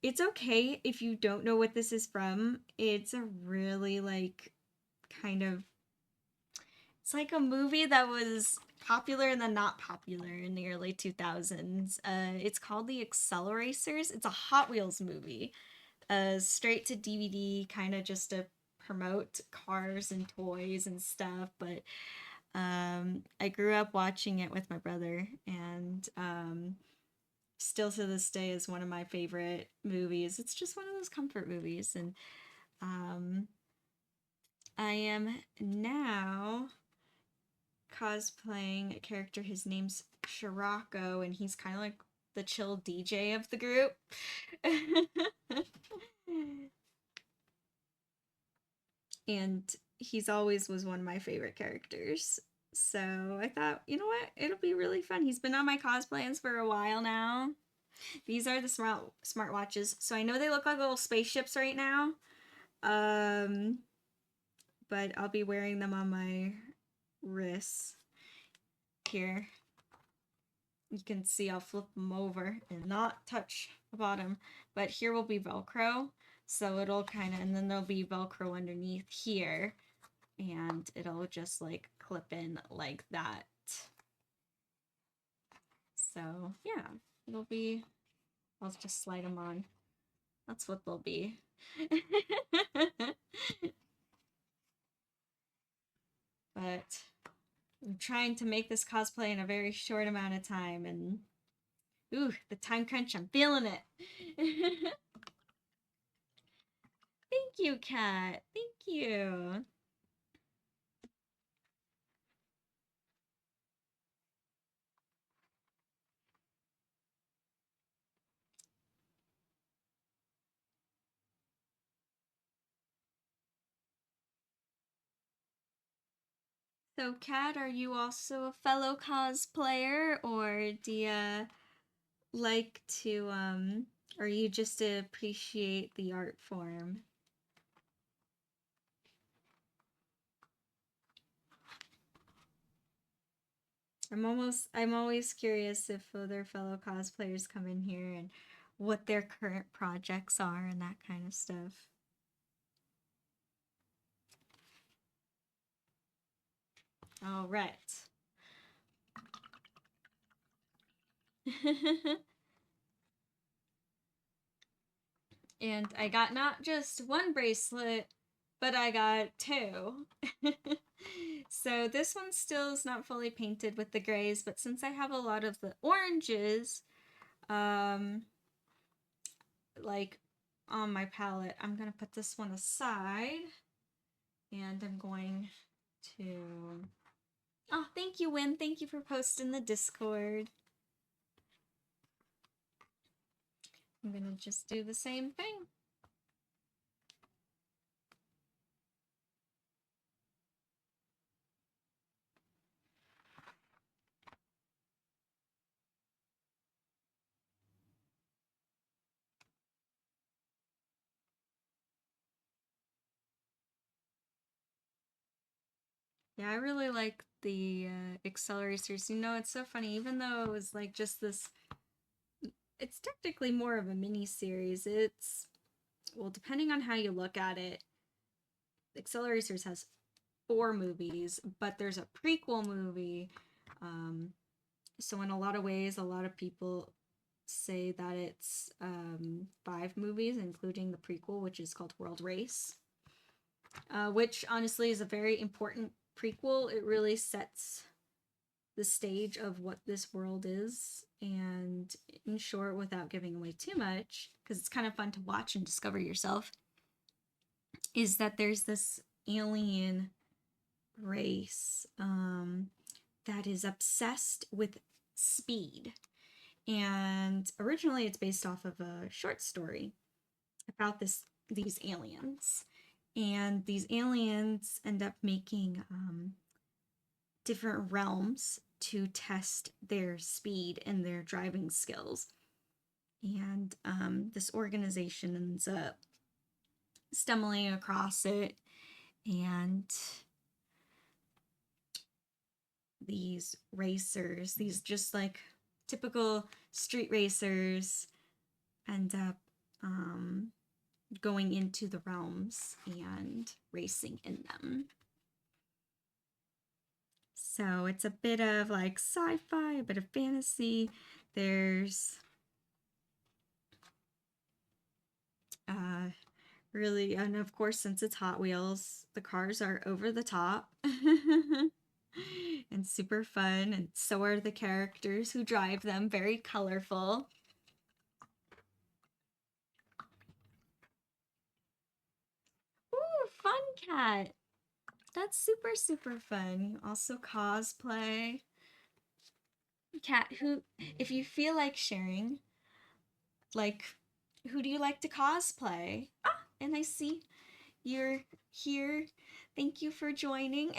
it's okay if you don't know what this is from. It's a really like kind of it's like a movie that was popular and then not popular in the early 2000s. It's called The Acceleracers. It's a Hot Wheels movie. Straight to DVD, kind of just to promote cars and toys and stuff. But I grew up watching it with my brother, and still to this day is one of my favorite movies. It's just one of those comfort movies, and I am now cosplaying a character. His name's Shirako, and he's kind of like the chill DJ of the group. And he's always was one of my favorite characters. So I thought, you know what? It'll be really fun. He's been on my cosplays for a while now. These are the smart watches. So I know they look like little spaceships right now. But I'll be wearing them on my wrists. Here. You can see I'll flip them over and not touch the bottom. But here will be Velcro. So it'll kind of, and then there'll be Velcro underneath here. And it'll just like clip in like that. So yeah, it'll be, I'll just slide them on. That's what they'll be. But I'm trying to make this cosplay in a very short amount of time, and ooh, the time crunch, I'm feeling it. Thank you, Kat. Thank you. So, Kat, are you also a fellow cosplayer, or do you like to, or you just appreciate the art form? I'm always curious if other fellow cosplayers come in here and what their current projects are and that kind of stuff. All right. And I got not just one bracelet, but I got two. So this one still is not fully painted with the grays, but since I have a lot of the oranges, like on my palette. I'm gonna put this one aside, and I'm going to. Oh, thank you, Win. Thank you for posting the Discord. I'm gonna just do the same thing. Yeah, I really like the accelerators. You know, it's so funny. Even though it was like just this, it's technically more of a mini series. It's, well, depending on how you look at it, accelerators has 4 movies, but there's a prequel movie. So in a lot of ways, a lot of people say that it's 5 movies, including the prequel, which is called World Race, which honestly is a very important prequel. It really sets the stage of what this world is, and in short, without giving away too much, because it's kind of fun to watch and discover yourself, is that there's this alien race that is obsessed with speed. And originally it's based off of a short story about these aliens. And these aliens end up making different realms to test their speed and their driving skills. And this organization ends up stumbling across it, and these racers, these just like typical street racers, end up going into the realms and racing in them. So it's a bit of like sci-fi, a bit of fantasy. There's really, and of course, since it's Hot Wheels, the cars are over the top and super fun, and so are the characters who drive them, very colorful. Ooh, Fun Cat. That's super, super fun. You also cosplay. Cat, who, if you feel like sharing, like, who do you like to cosplay? Ah, and I see you're here. Thank you for joining.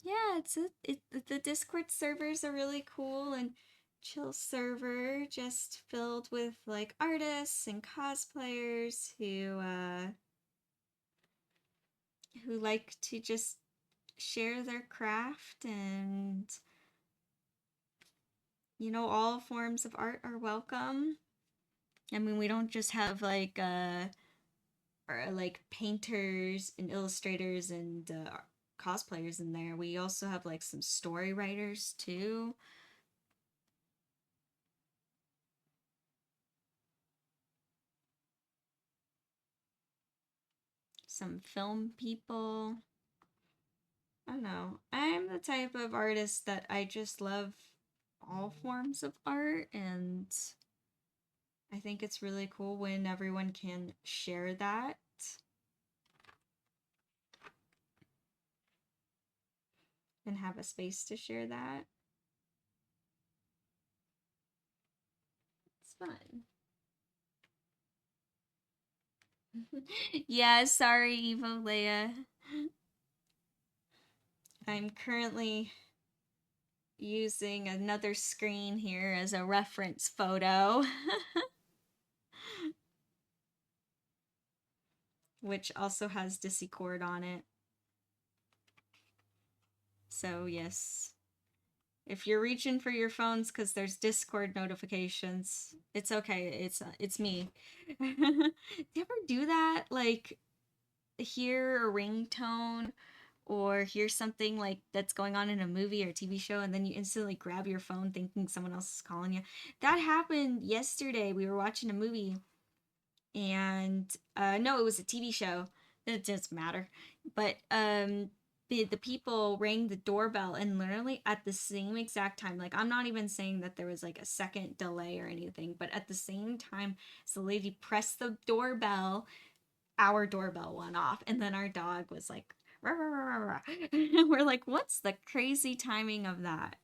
Yeah, the Discord servers are really cool and chill server, just filled with like artists and cosplayers who like to just share their craft, and you know, all forms of art are welcome. I mean, we don't just have like or like painters and illustrators and cosplayers in there. We also have like some story writers too. Some film people. I don't know. I'm the type of artist that I just love all forms of art, and I think it's really cool when everyone can share that and have a space to share that. It's fun. Yeah, sorry, Evo Leia. I'm currently using another screen here as a reference photo, which also has Discord on it. So, yes, if you're reaching for your phones because there's Discord notifications, it's okay. It's me. Do you ever do that? Like hear a ringtone or hear something like that's going on in a movie or TV show, and then you instantly grab your phone thinking someone else is calling you. That happened yesterday. We were watching a movie, and no, it was a TV show. It doesn't matter. But the people rang the doorbell, and literally at the same exact time, like, I'm not even saying that there was like a second delay or anything, but at the same time as the lady pressed the doorbell, our doorbell went off, and then our dog was like, rah, rah, rah, rah, rah. We're like, what's the crazy timing of that?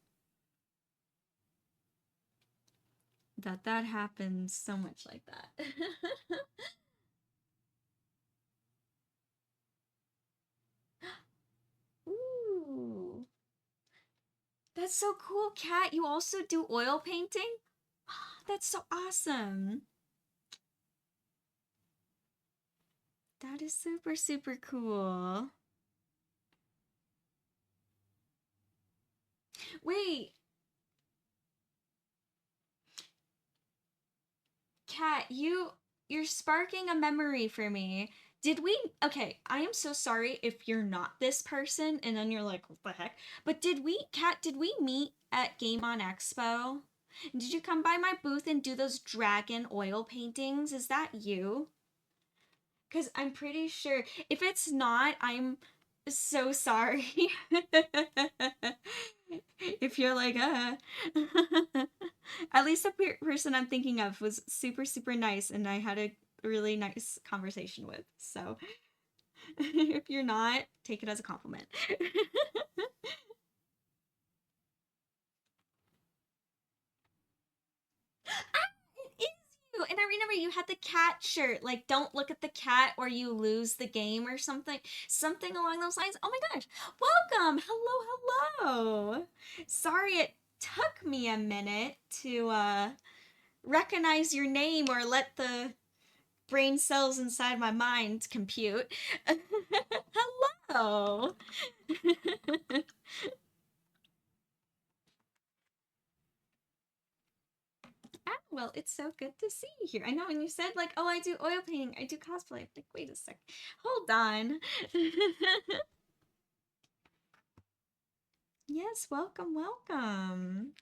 That happens so much like that. Ooh, that's so cool, Kat. You also do oil painting? That's so awesome. That is super, super cool. Wait, Kat, you're sparking a memory for me. Did we Okay, I am so sorry if you're not this person and then you're like, what the heck? But did we meet at Game On Expo? Did you come by my booth and do those dragon oil paintings? Is that you? Because I'm pretty sure. If it's not, I'm so sorry. If you're like, at least the person I'm thinking of was super, super nice, and I had a really nice conversation with. So if you're not, take it as a compliment. It is you. And I remember you had the cat shirt, like, don't look at the cat or you lose the game or something. Something along those lines. Oh my gosh. Welcome. Hello, hello. Sorry it took me a minute to recognize your name or let the brain cells inside my mind compute. Hello. Well, it's so good to see you here. I know, when you said, like, oh, I do oil painting, I do cosplay. I'm like, wait a sec. Hold on. Yes, welcome, welcome.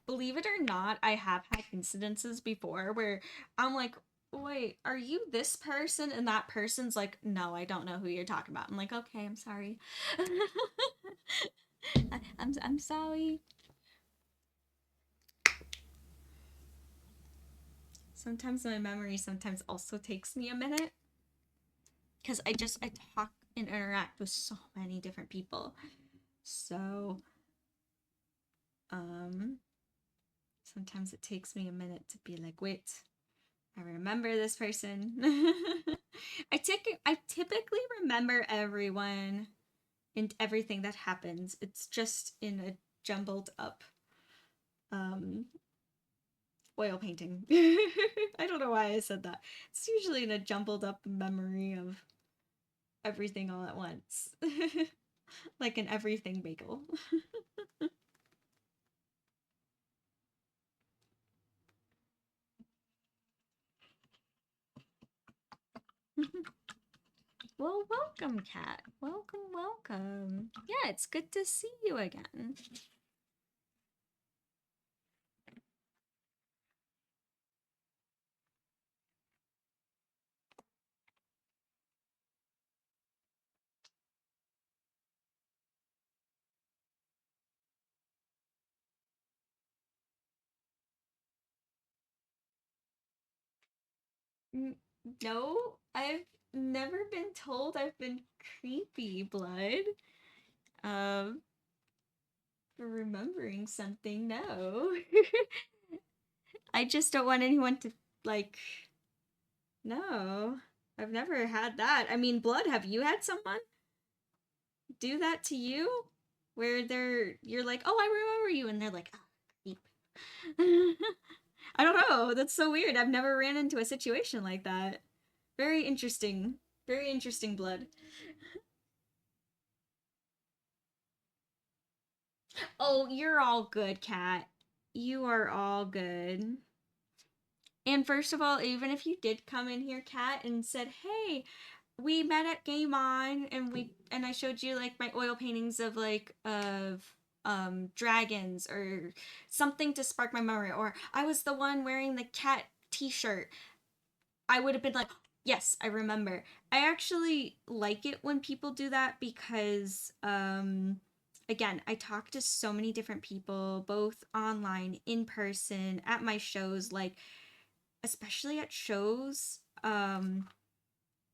Believe it or not, I have had incidences before where I'm like, wait, are you this person? And that person's like, no, I don't know who you're talking about. I'm like, okay, I'm sorry. I'm sorry. Sometimes my memory sometimes also takes me a minute because I talk and interact with so many different people. So um sometimes it takes me a minute to be like, wait, I remember this person. I typically remember everyone and everything that happens. It's just in a jumbled up um oil painting. I don't know why I said that. It's usually in a jumbled up memory of everything all at once. Like an everything bagel. Well, welcome, Kat. Welcome, welcome. Yeah, it's good to see you again. No, I've never been told I've been creepy, Blood. Um, for remembering something, no. I just don't want anyone to, like, no. I've never had that. I mean, Blood, have you had someone do that to you? Where you're like, oh, I remember you, and they're like, oh, creep. I don't know. That's so weird. I've never ran into a situation like that. Very interesting. Very interesting, Blood. Oh, you're all good, Cat. You are all good. And first of all, even if you did come in here, Kat, and said, "Hey, we met at Game On, and I showed you like my oil paintings of dragons or something to spark my memory, or I was the one wearing the cat t-shirt," I would have been like, "Yes, I remember." I actually like it when people do that because again, I talk to so many different people, both online, in person, at my shows, like especially at shows.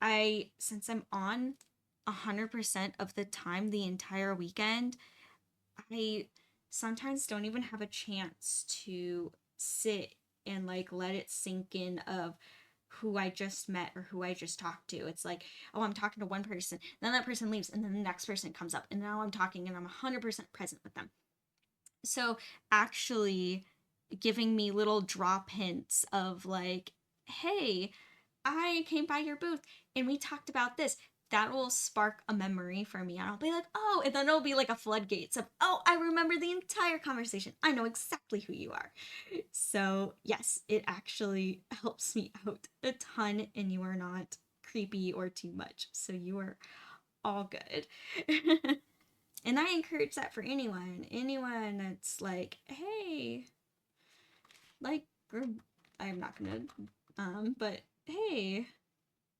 I since I'm on 100% of the time the entire weekend, I sometimes don't even have a chance to sit and like let it sink in of who I just met or who I just talked to. It's like, oh, I'm talking to one person, then that person leaves, and then the next person comes up, and now I'm talking and I'm 100% present with them. So actually giving me little drop hints of like, hey, I came by your booth and we talked about this. That will spark a memory for me. And I'll be like, oh, and then it'll be like a floodgates of, oh, I remember the entire conversation. I know exactly who you are. So, yes, it actually helps me out a ton, and you are not creepy or too much. So, you are all good. And I encourage that for anyone. Anyone that's like, hey, like, I'm not gonna, but hey,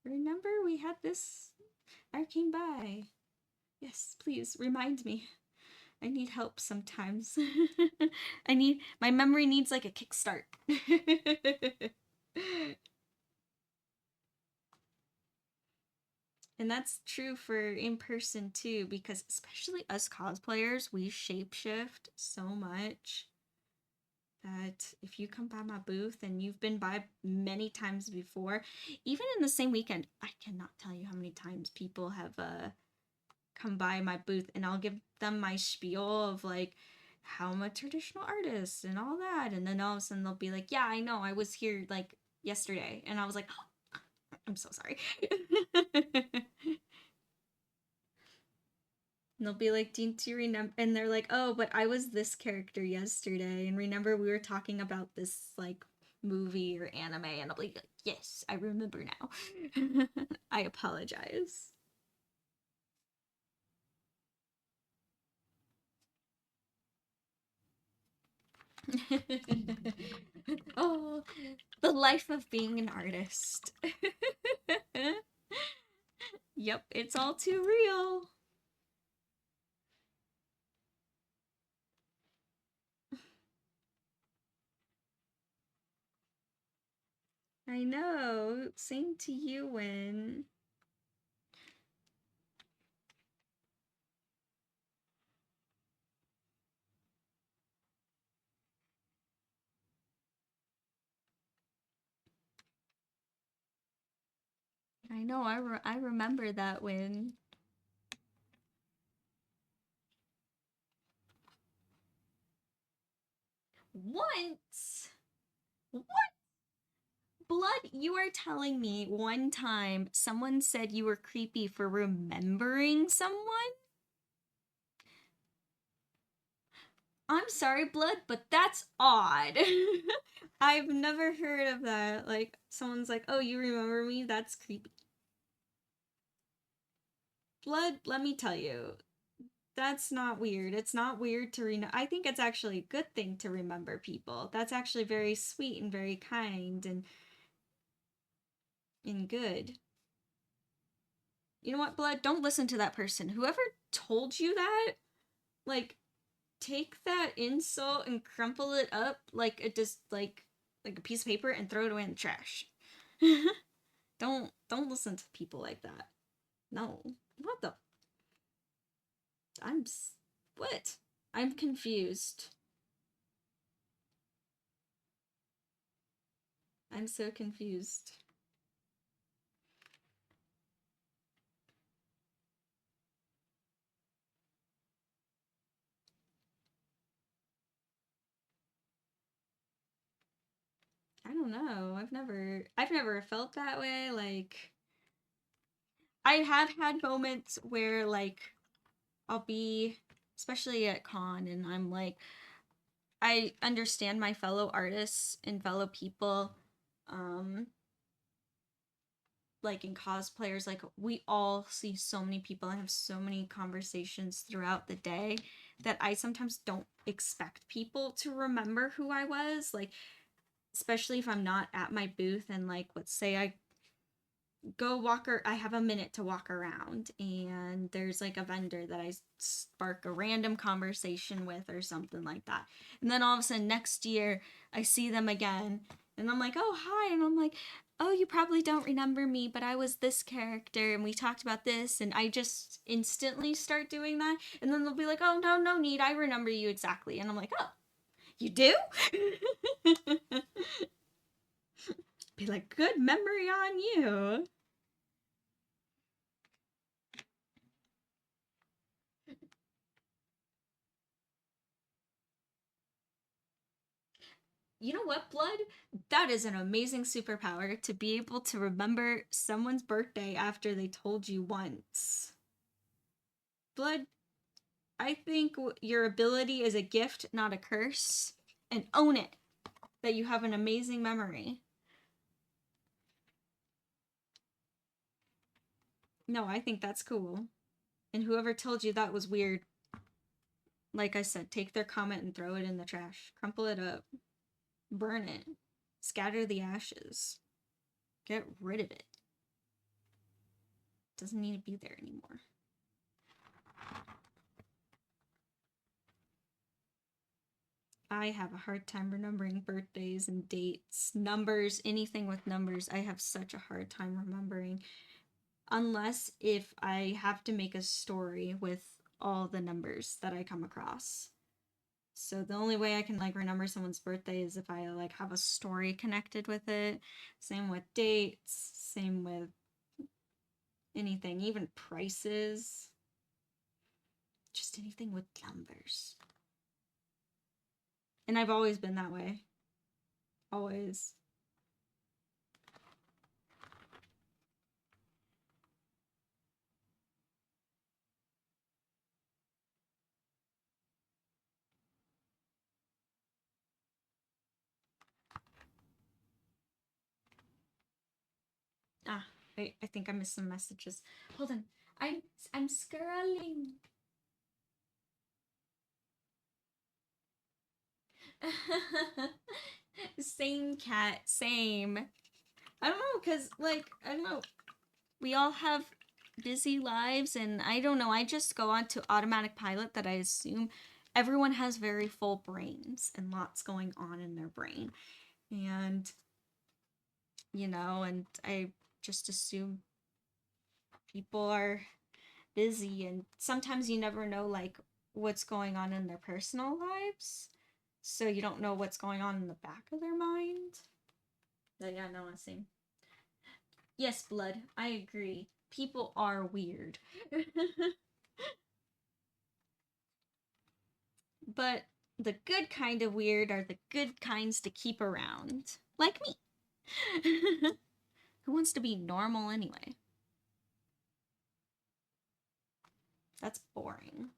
remember we had this? I came by. Yes, please remind me. I need help sometimes. My memory needs like a kickstart. And that's true for in person too, because especially us cosplayers, we shapeshift so much that if you come by my booth and you've been by many times before, even in the same weekend, I cannot tell you how many times people have come by my booth, and I'll give them my spiel of like how I'm a traditional artist and all that, and then all of a sudden they'll be like, "Yeah, I know, I was here like yesterday," and I was like, oh, "I'm so sorry." And they'll be like, do you remember? And they're like, "Oh, but I was this character yesterday. And remember, we were talking about this, like, movie or anime." And I'll be like, "Yes, I remember now." I apologize. Oh, the life of being an artist. Yep, it's all too real. I know. Same to you, Win. I know. I remember that, Win. Once. What? Blood, you are telling me one time someone said you were creepy for remembering someone? I'm sorry, Blood, but that's odd. I've never heard of that. Like, someone's like, "Oh, you remember me? That's creepy." Blood, let me tell you, that's not weird. It's not weird to I think it's actually a good thing to remember people. That's actually very sweet and very kind and good. You know what, Blood? Don't listen to that person. Whoever told you that, like, take that insult and crumple it up like it just like a piece of paper and throw it away in the trash. Don't listen to people like that. No. What the? I'm what? I'm confused. I'm so confused. I don't know. I've never felt that way. Like, I have had moments where like I'll be especially at con and I'm like, I understand my fellow artists and fellow people, um, like in cosplayers, like we all see so many people and have so many conversations throughout the day that I sometimes don't expect people to remember who I was. Like, especially if I'm not at my booth and like, let's say I go walk or I have a minute to walk around and there's like a vendor that I spark a random conversation with or something like that. And then all of a sudden next year I see them again and I'm like, "Oh, hi." And I'm like, "Oh, you probably don't remember me, but I was this character and we talked about this." And I just instantly start doing that. And then they'll be like, "Oh, no, no need. I remember you exactly." And I'm like, "Oh, you do?" Be like, "Good memory on you." You know what, Blood? That is an amazing superpower to be able to remember someone's birthday after they told you once. Blood, I think your ability is a gift, not a curse, and own it that you have an amazing memory. No, I think that's cool. And whoever told you that was weird, like I said, take their comment and throw it in the trash. Crumple it up. Burn it. Scatter the ashes. Get rid of it. Doesn't need to be there anymore. I have a hard time remembering birthdays and dates, numbers, anything with numbers. I have such a hard time remembering. Unless if I have to make a story with all the numbers that I come across. So the only way I can like remember someone's birthday is if I like have a story connected with it. Same with dates, same with anything, even prices, just anything with numbers. And I've always been that way. Always. Ah, wait, I think I missed some messages. Hold on. I'm scrolling. Same cat, same. I don't know, cause like I don't know. We all have busy lives, and I don't know. I just go on to automatic pilot that I assume everyone has very full brains and lots going on in their brain, and and I just assume people are busy, and sometimes you never know like what's going on in their personal lives, so you don't know what's going on in the back of their mind. But yeah, no, I see. Yes, Blood, I agree. People are weird. But the good kind of weird are the good kinds to keep around. Like me. Who wants to be normal anyway? That's boring.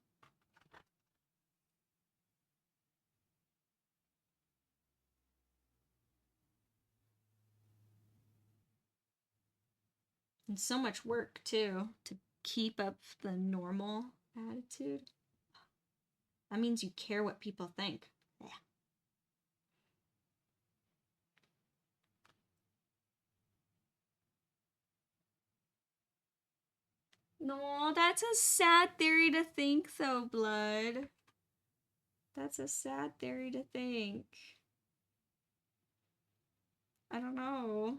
And so much work, too, to keep up the normal attitude. That means you care what people think. Yeah. No, that's a sad theory to think, though, Blood. That's a sad theory to think. I don't know.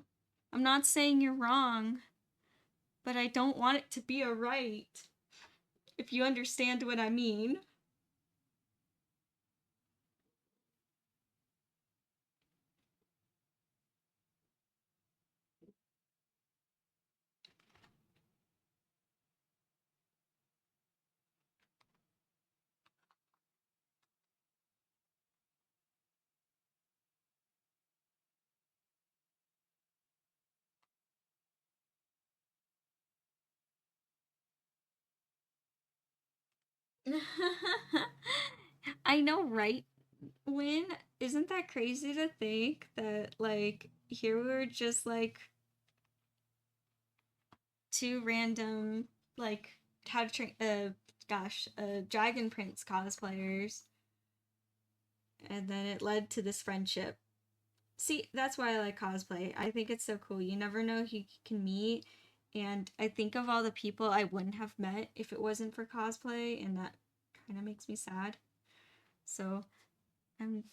I'm not saying you're wrong, but I don't want it to be a right. If you understand what I mean. I know, right? When isn't that crazy to think that like here we were just like two random like how to train Dragon Prince cosplayers, and then it led to this friendship. See, that's why I like cosplay. I think it's so cool. You never know who you can meet, and I think of all the people I wouldn't have met if it wasn't for cosplay, and that kind of makes me sad. So, I'm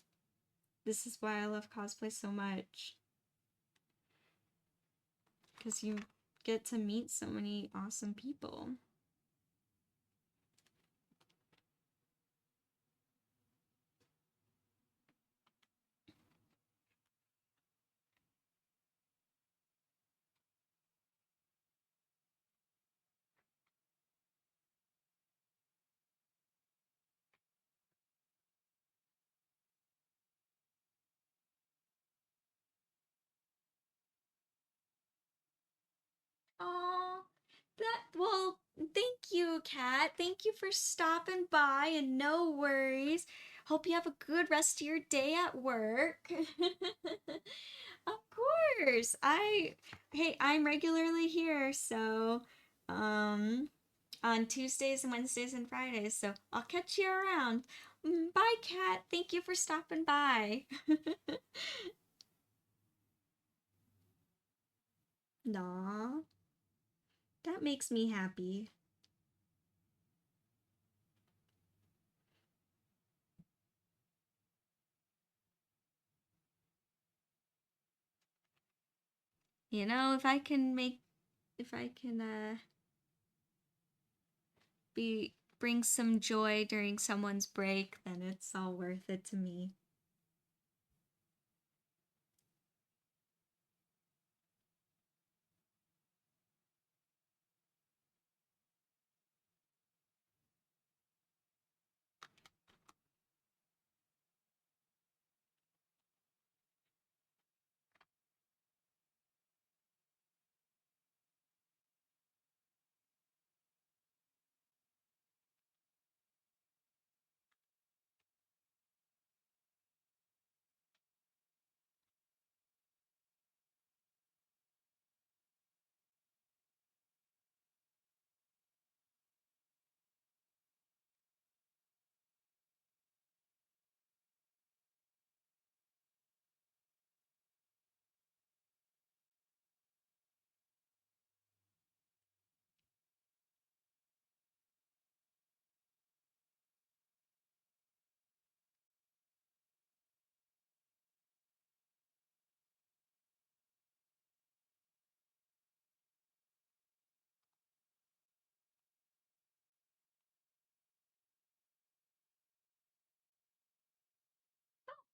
this is why I love cosplay so much, because you get to meet so many awesome people. Oh, that well, thank you, Kat. Thank you for stopping by and no worries. Hope you have a good rest of your day at work. Of course. I'm regularly here, so on Tuesdays and Wednesdays and Fridays, so I'll catch you around. Bye, Kat. Thank you for stopping by. Aw, that makes me happy. You know, if I can be bring some joy during someone's break, then it's all worth it to me.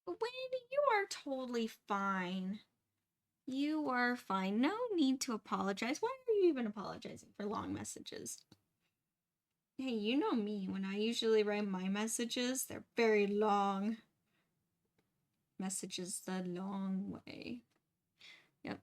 Wayne, you are totally fine. You are fine. No need to apologize. Why are you even apologizing for long messages? Hey, you know me. When I usually write my messages, they're very long. Messages the long way. Yep.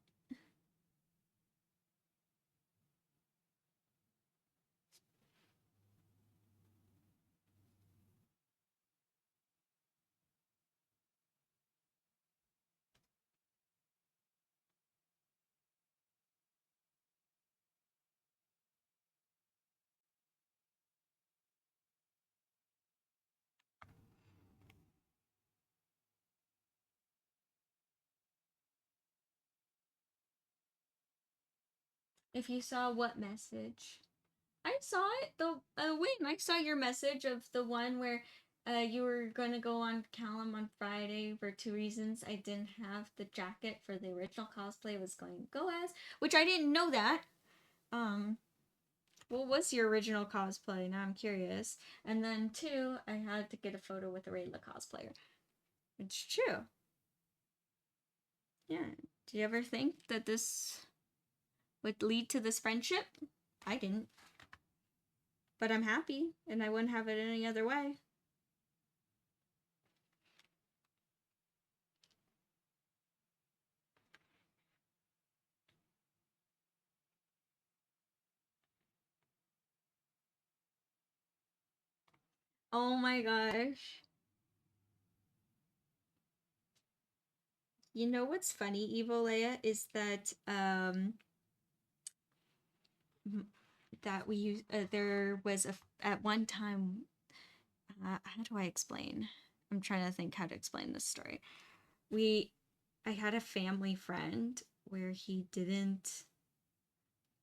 If you saw what message? I saw it. Wait, I saw your message of the one where you were going to go on Callum on Friday for two reasons. I didn't have the jacket for the original cosplay I was going to go as, which I didn't know that. Um, what was your original cosplay? Now I'm curious. And then two, I had to get a photo with a regular cosplayer. It's true. Yeah. Do you ever think that this would lead to this friendship? I didn't. But I'm happy, and I wouldn't have it any other way. Oh my gosh. You know what's funny, Evil Leia, is that that we use there was at one time how do I explain? I'm trying to think how to explain this story. We I had a family friend where he didn't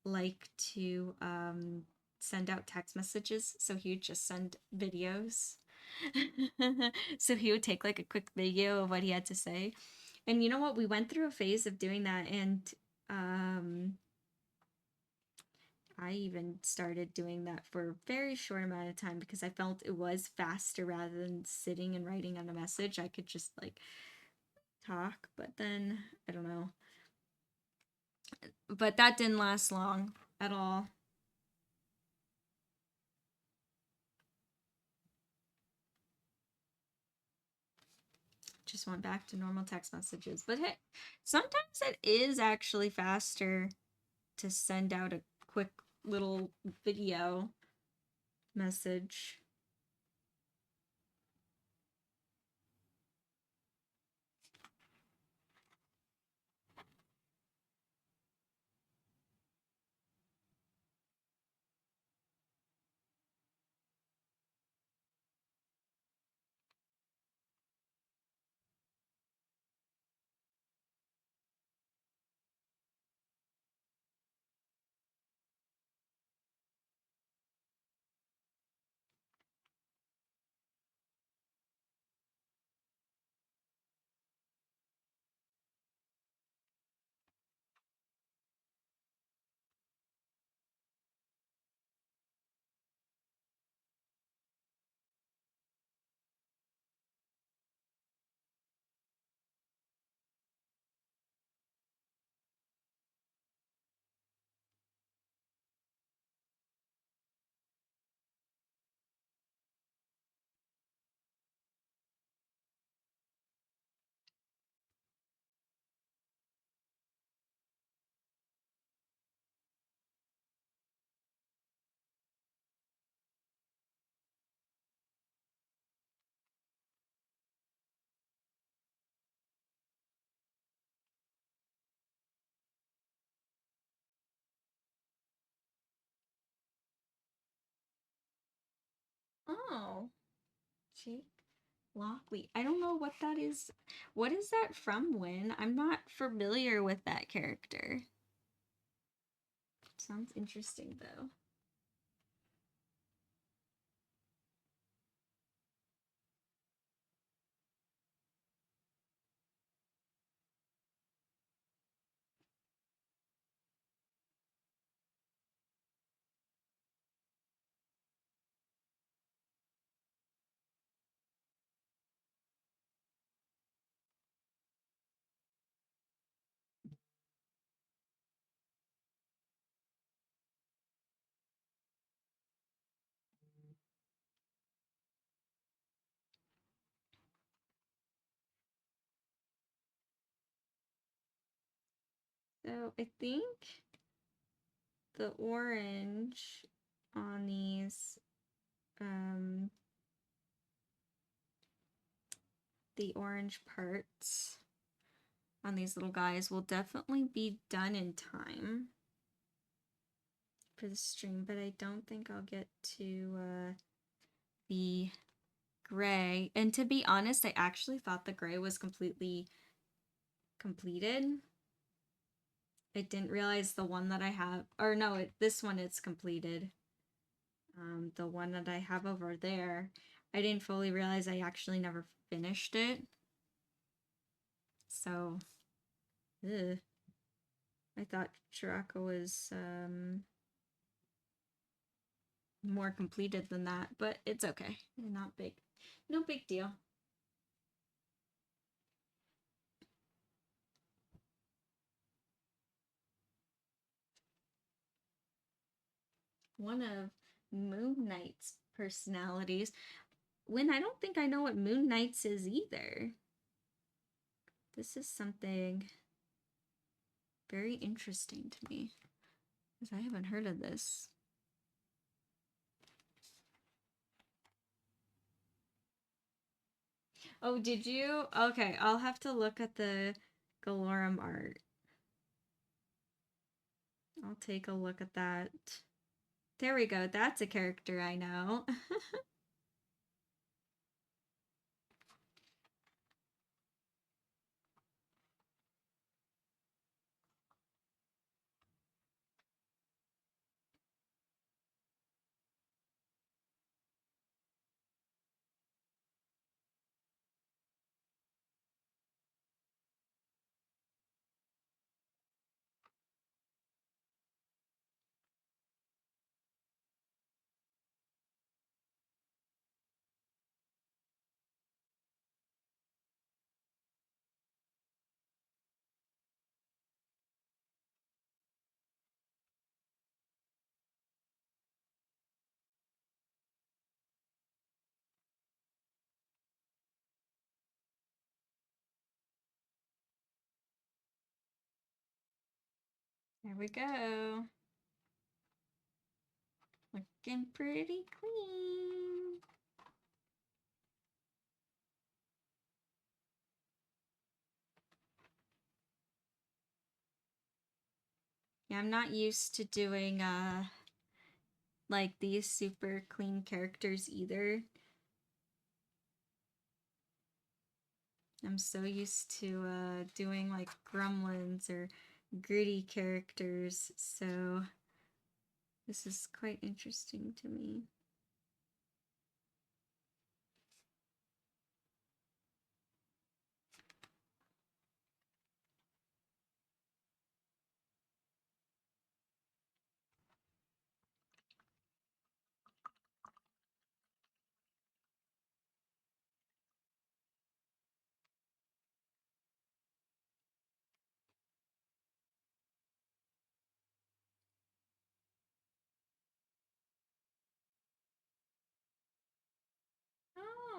like to send out text messages, so he would just send videos. So he would take like a quick video of what he had to say. And you know what? We went through a phase of doing that, and um I even started doing that for a very short amount of time because I felt it was faster rather than sitting and writing on a message. I could just like talk, but then I don't know. But that didn't last long at all. Just went back to normal text messages. But hey, sometimes it is actually faster to send out a quick little video message. Oh, Jake Lockley. I don't know what that is. What is that from, Win? I'm not familiar with that character. Sounds interesting though. So I think the orange on these, um, the orange parts on these little guys will definitely be done in time for the stream, but I don't think I'll get to the gray. And to be honest, I actually thought the gray was completely completed. I didn't realize the one that I have, or no, this one is completed. The one that I have over there, I didn't fully realize I actually never finished it. So, ugh. I thought Shirako was more completed than that, but it's okay. Not big. No big deal. One of Moon Knight's personalities. When I don't think I know what Moon Knight's is either. This is something very interesting to me because I haven't heard of this. Oh, did you? Okay, I'll have to look at the Galorem art. I'll take a look at that. There we go. That's a character I know. There we go. Looking pretty clean. Yeah, I'm not used to doing like these super clean characters either. I'm so used to doing like gremlins or gritty characters, so this is quite interesting to me.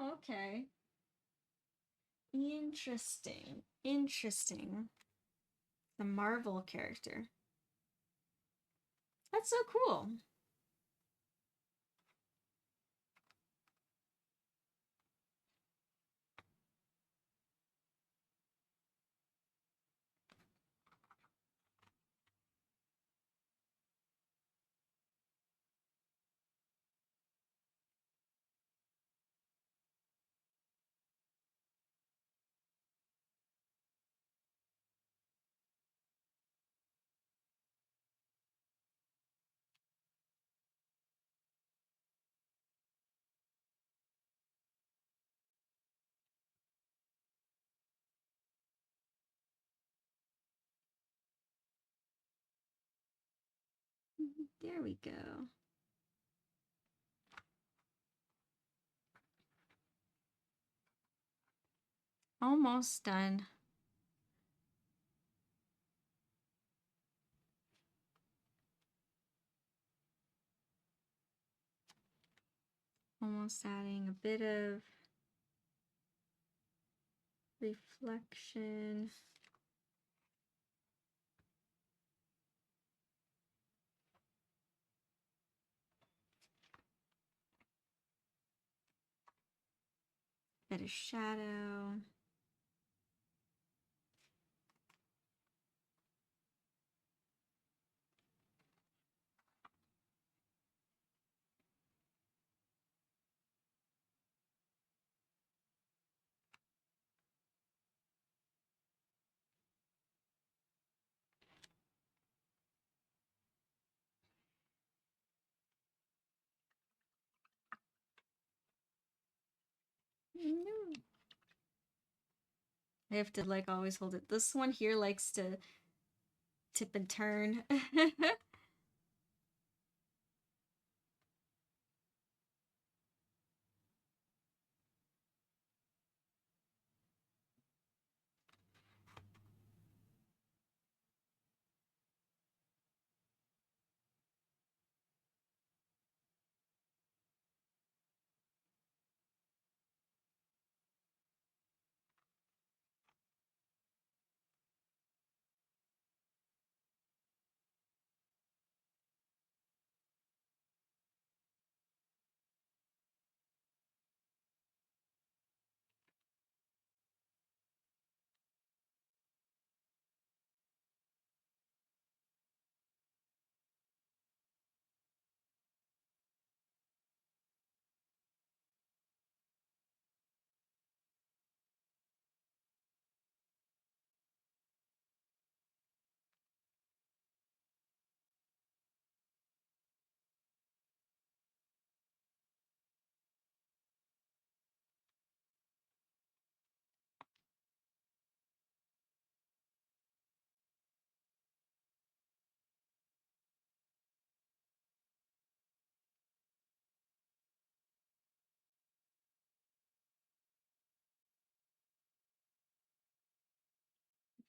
Oh, okay. Interesting. Interesting. The Marvel character. That's so cool. There we go. Almost done. Almost adding a bit of reflection. Bit of shadow. No. I have to like always hold it. This one here likes to tip and turn.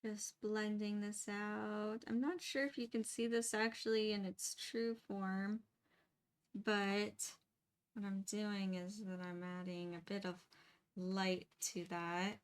Just blending this out. I'm not sure if you can see this actually in its true form, but what I'm doing is that I'm adding a bit of light to that.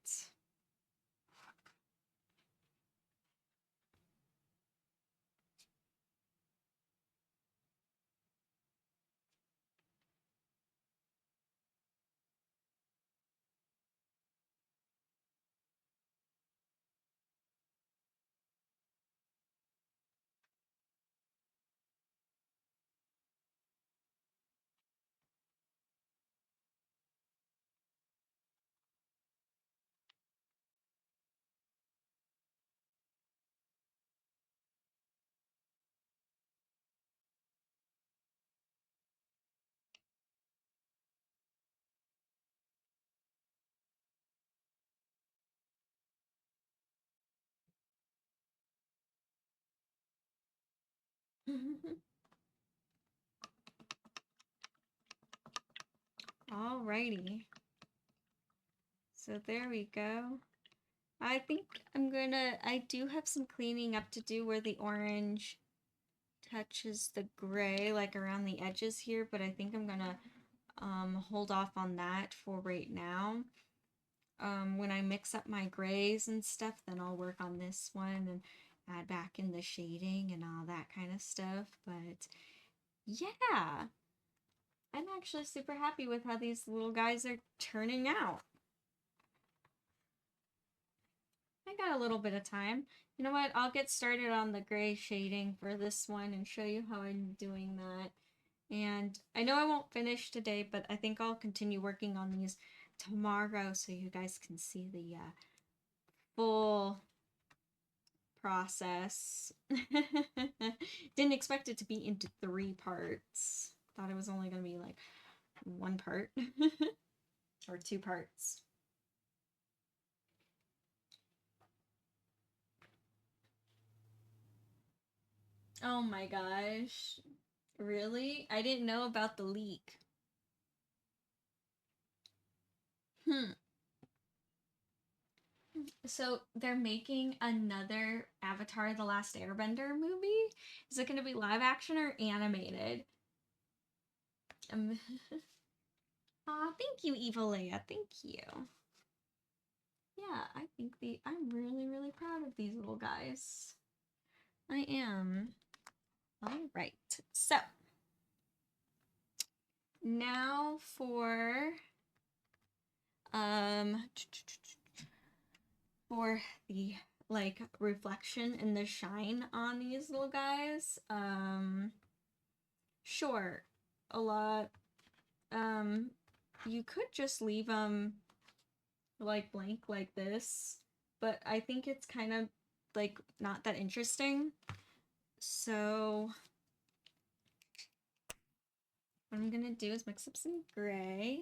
Alrighty. So there we go. I think I do have some cleaning up to do where the orange touches the gray, like around the edges here, but I think I'm gonna hold off on that for right now. When I mix up my grays and stuff, then I'll work on this one and add back in the shading and all that kind of stuff. But yeah, I'm actually super happy with how these little guys are turning out. I got a little bit of time. You know what? I'll get started on the gray shading for this one and show you how I'm doing that. And I know I won't finish today, but I think I'll continue working on these tomorrow so you guys can see the full process. Didn't expect it to be into 3 parts. Thought it was only going to be like 1 part or 2 parts. Oh my gosh. Really? I didn't know about the leak. So they're making another Avatar The Last Airbender movie? Is it going to be live action or animated? Aw, thank you, Evil Leia. Thank you. Yeah, I'm really, really proud of these little guys. I am. All right. So now um for the like reflection and the shine on these little guys. Sure, a lot. You could just leave them like blank like this, but I think it's kind of like not that interesting. So what I'm gonna do is mix up some gray.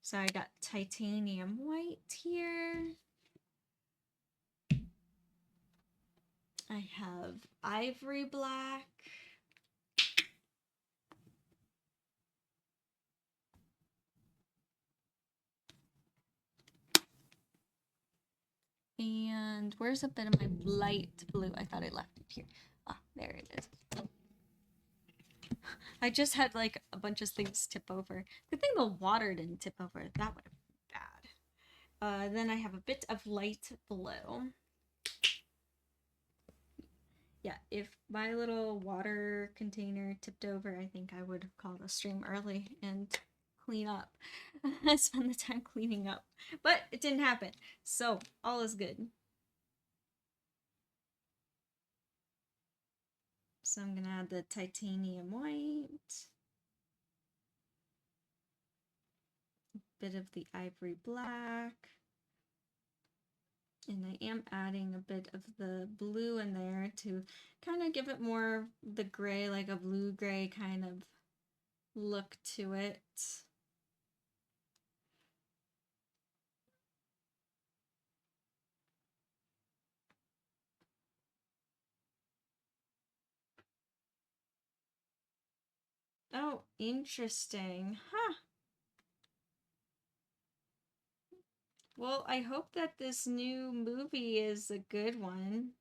So I got titanium white here. I have ivory black. And where's a bit of my light blue? I thought I left it here. Ah, there it is. I just had like a bunch of things tip over. Good thing the water didn't tip over. That would have been bad. Then I have a bit of light blue. Yeah, if my little water container tipped over, I think I would have called a stream early and clean up. Spend the time cleaning up. But it didn't happen. So all is good. So I'm gonna add the titanium white. Bit of the ivory black. And I am adding a bit of the blue in there to kind of give it more the gray, like a blue-gray kind of look to it. Oh, interesting. Huh. Well, I hope that this new movie is a good one.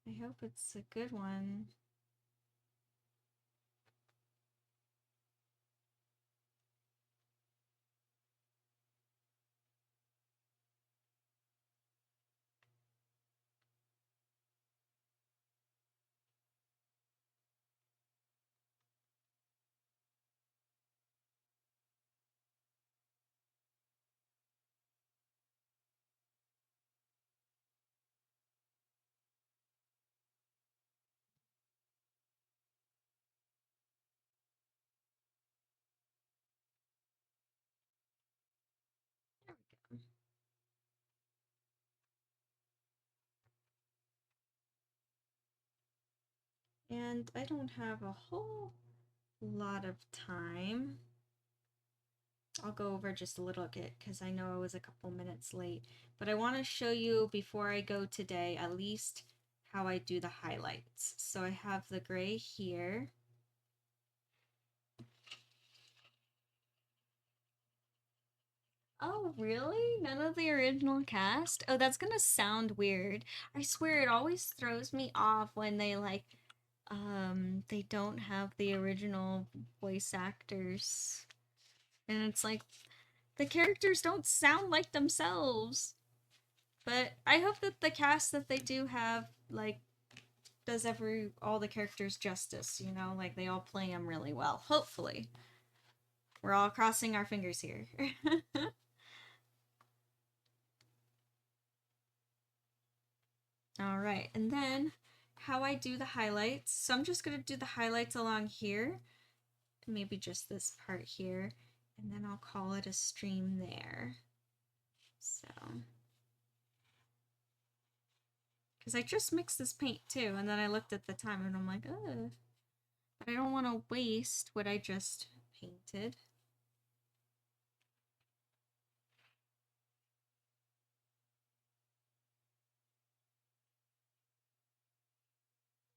I hope it's a good one. There we go. And I don't have a whole lot of time. I'll go over just a little bit because I know I was a couple minutes late. But I want to show you before I go today at least how I do the highlights. So I have the gray here. Oh, really? None of the original cast? Oh, that's gonna sound weird. I swear it always throws me off when they don't have the original voice actors. And it's like the characters don't sound like themselves. But I hope that the cast that they do have like does all the characters justice, you know, like they all play them really well. Hopefully. We're all crossing our fingers here. All right, and then how I do the highlights. So I'm just going to do the highlights along here, maybe just this part here, and then I'll call it a stream there. So, because I just mixed this paint too, and then I looked at the time and I'm like, ugh, but I don't want to waste what I just painted.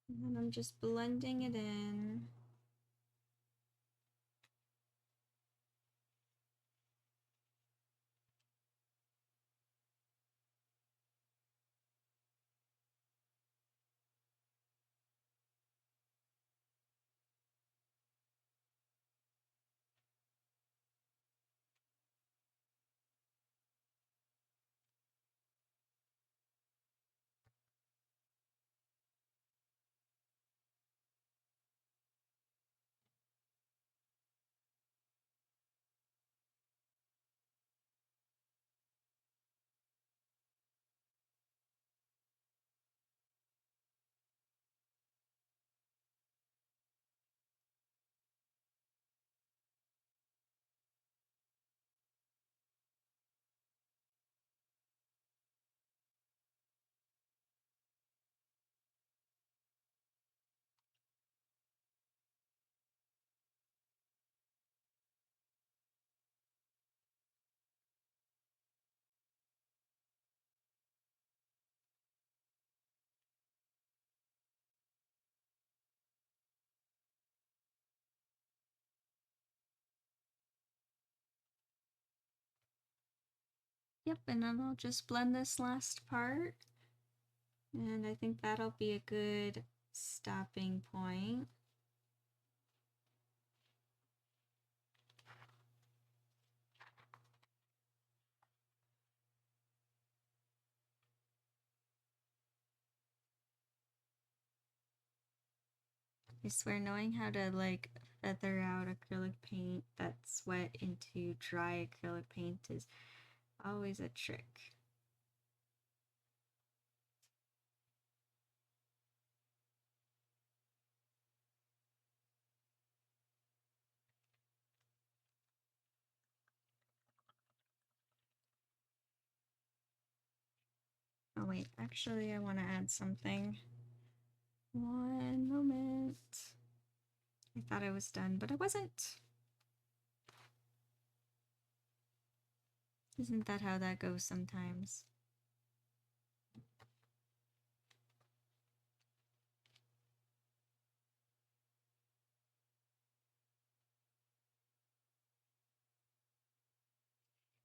And then I'm just blending it in. Yep, and then I'll just blend this last part. And I think that'll be a good stopping point. I swear knowing how to like feather out acrylic paint that's wet into dry acrylic paint is always a trick. Oh wait, actually I want to add something. One moment. I thought I was done, but I wasn't. Isn't that how that goes sometimes?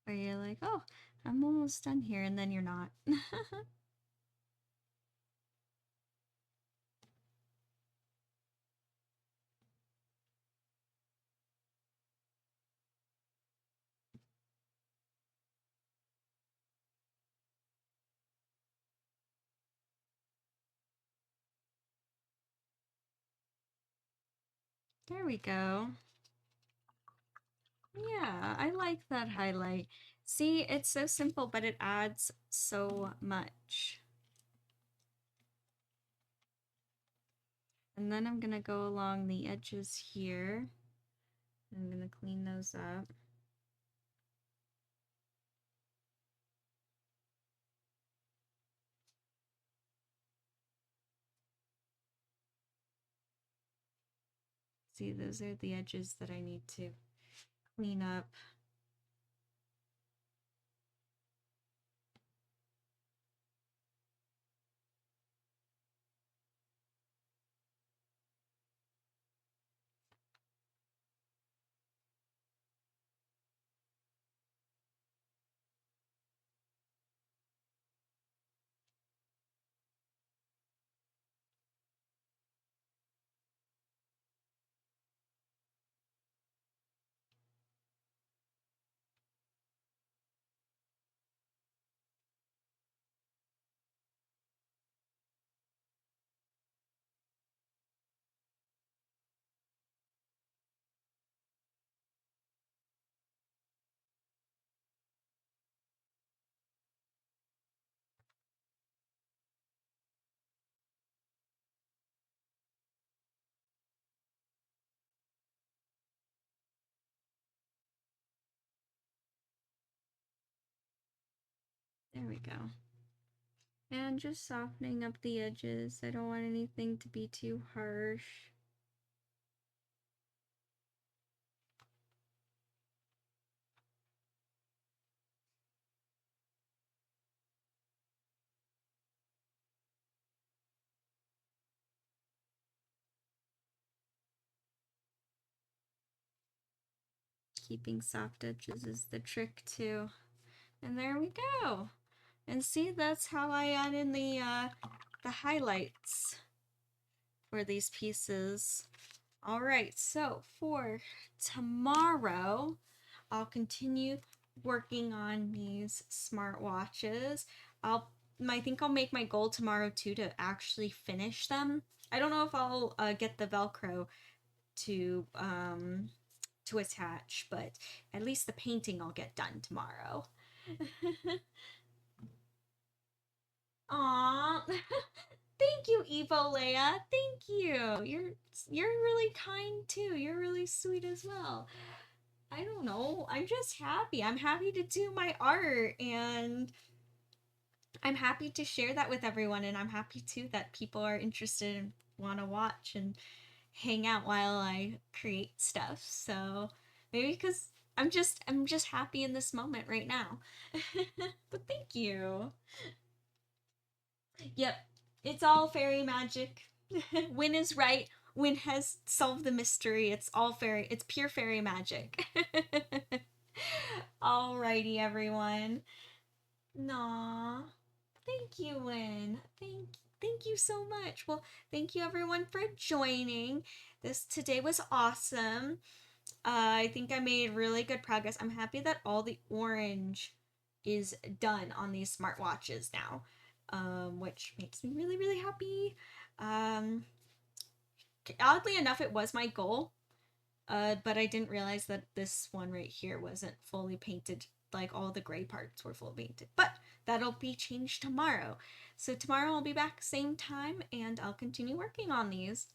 I where you're like, oh, I'm almost done here, and then you're not. There we go. Yeah, I like that highlight. See, it's so simple, but it adds so much. And then I'm gonna go along the edges here. I'm gonna clean those up. See, those are the edges that I need to clean up. There we go. And just softening up the edges. I don't want anything to be too harsh. Keeping soft edges is the trick too. And there we go. And see, that's how I add in the highlights for these pieces. All right, so for tomorrow, I'll continue working on these smartwatches. I think I'll make my goal tomorrow too to actually finish them. I don't know if I'll get the Velcro to attach, but at least the painting I'll get done tomorrow. Aw, thank you, Evo Leia. Thank you. You're really kind too. You're really sweet as well. I don't know. I'm just happy. I'm happy to do my art, and I'm happy to share that with everyone, and I'm happy too that people are interested and want to watch and hang out while I create stuff. So maybe because I'm just happy in this moment right now. But thank you. Yep, it's all fairy magic. Win is right. Win has solved the mystery. It's all fairy. It's pure fairy magic. Alrighty, everyone. Nah. Thank you, Win. Thank you so much. Well, thank you everyone for joining. This today was awesome. I think I made really good progress. I'm happy that all the orange is done on these smartwatches now, which makes me really, really happy. Um, Oddly enough, it was my goal, but I didn't realize that this one right here wasn't fully painted. Like all the gray parts were fully painted, but that'll be changed tomorrow. So tomorrow I'll be back same time and I'll continue working on these.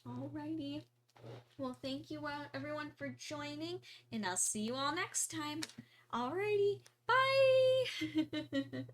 Alrighty. Well, thank you everyone for joining, and I'll see you all next time. Alrighty, bye!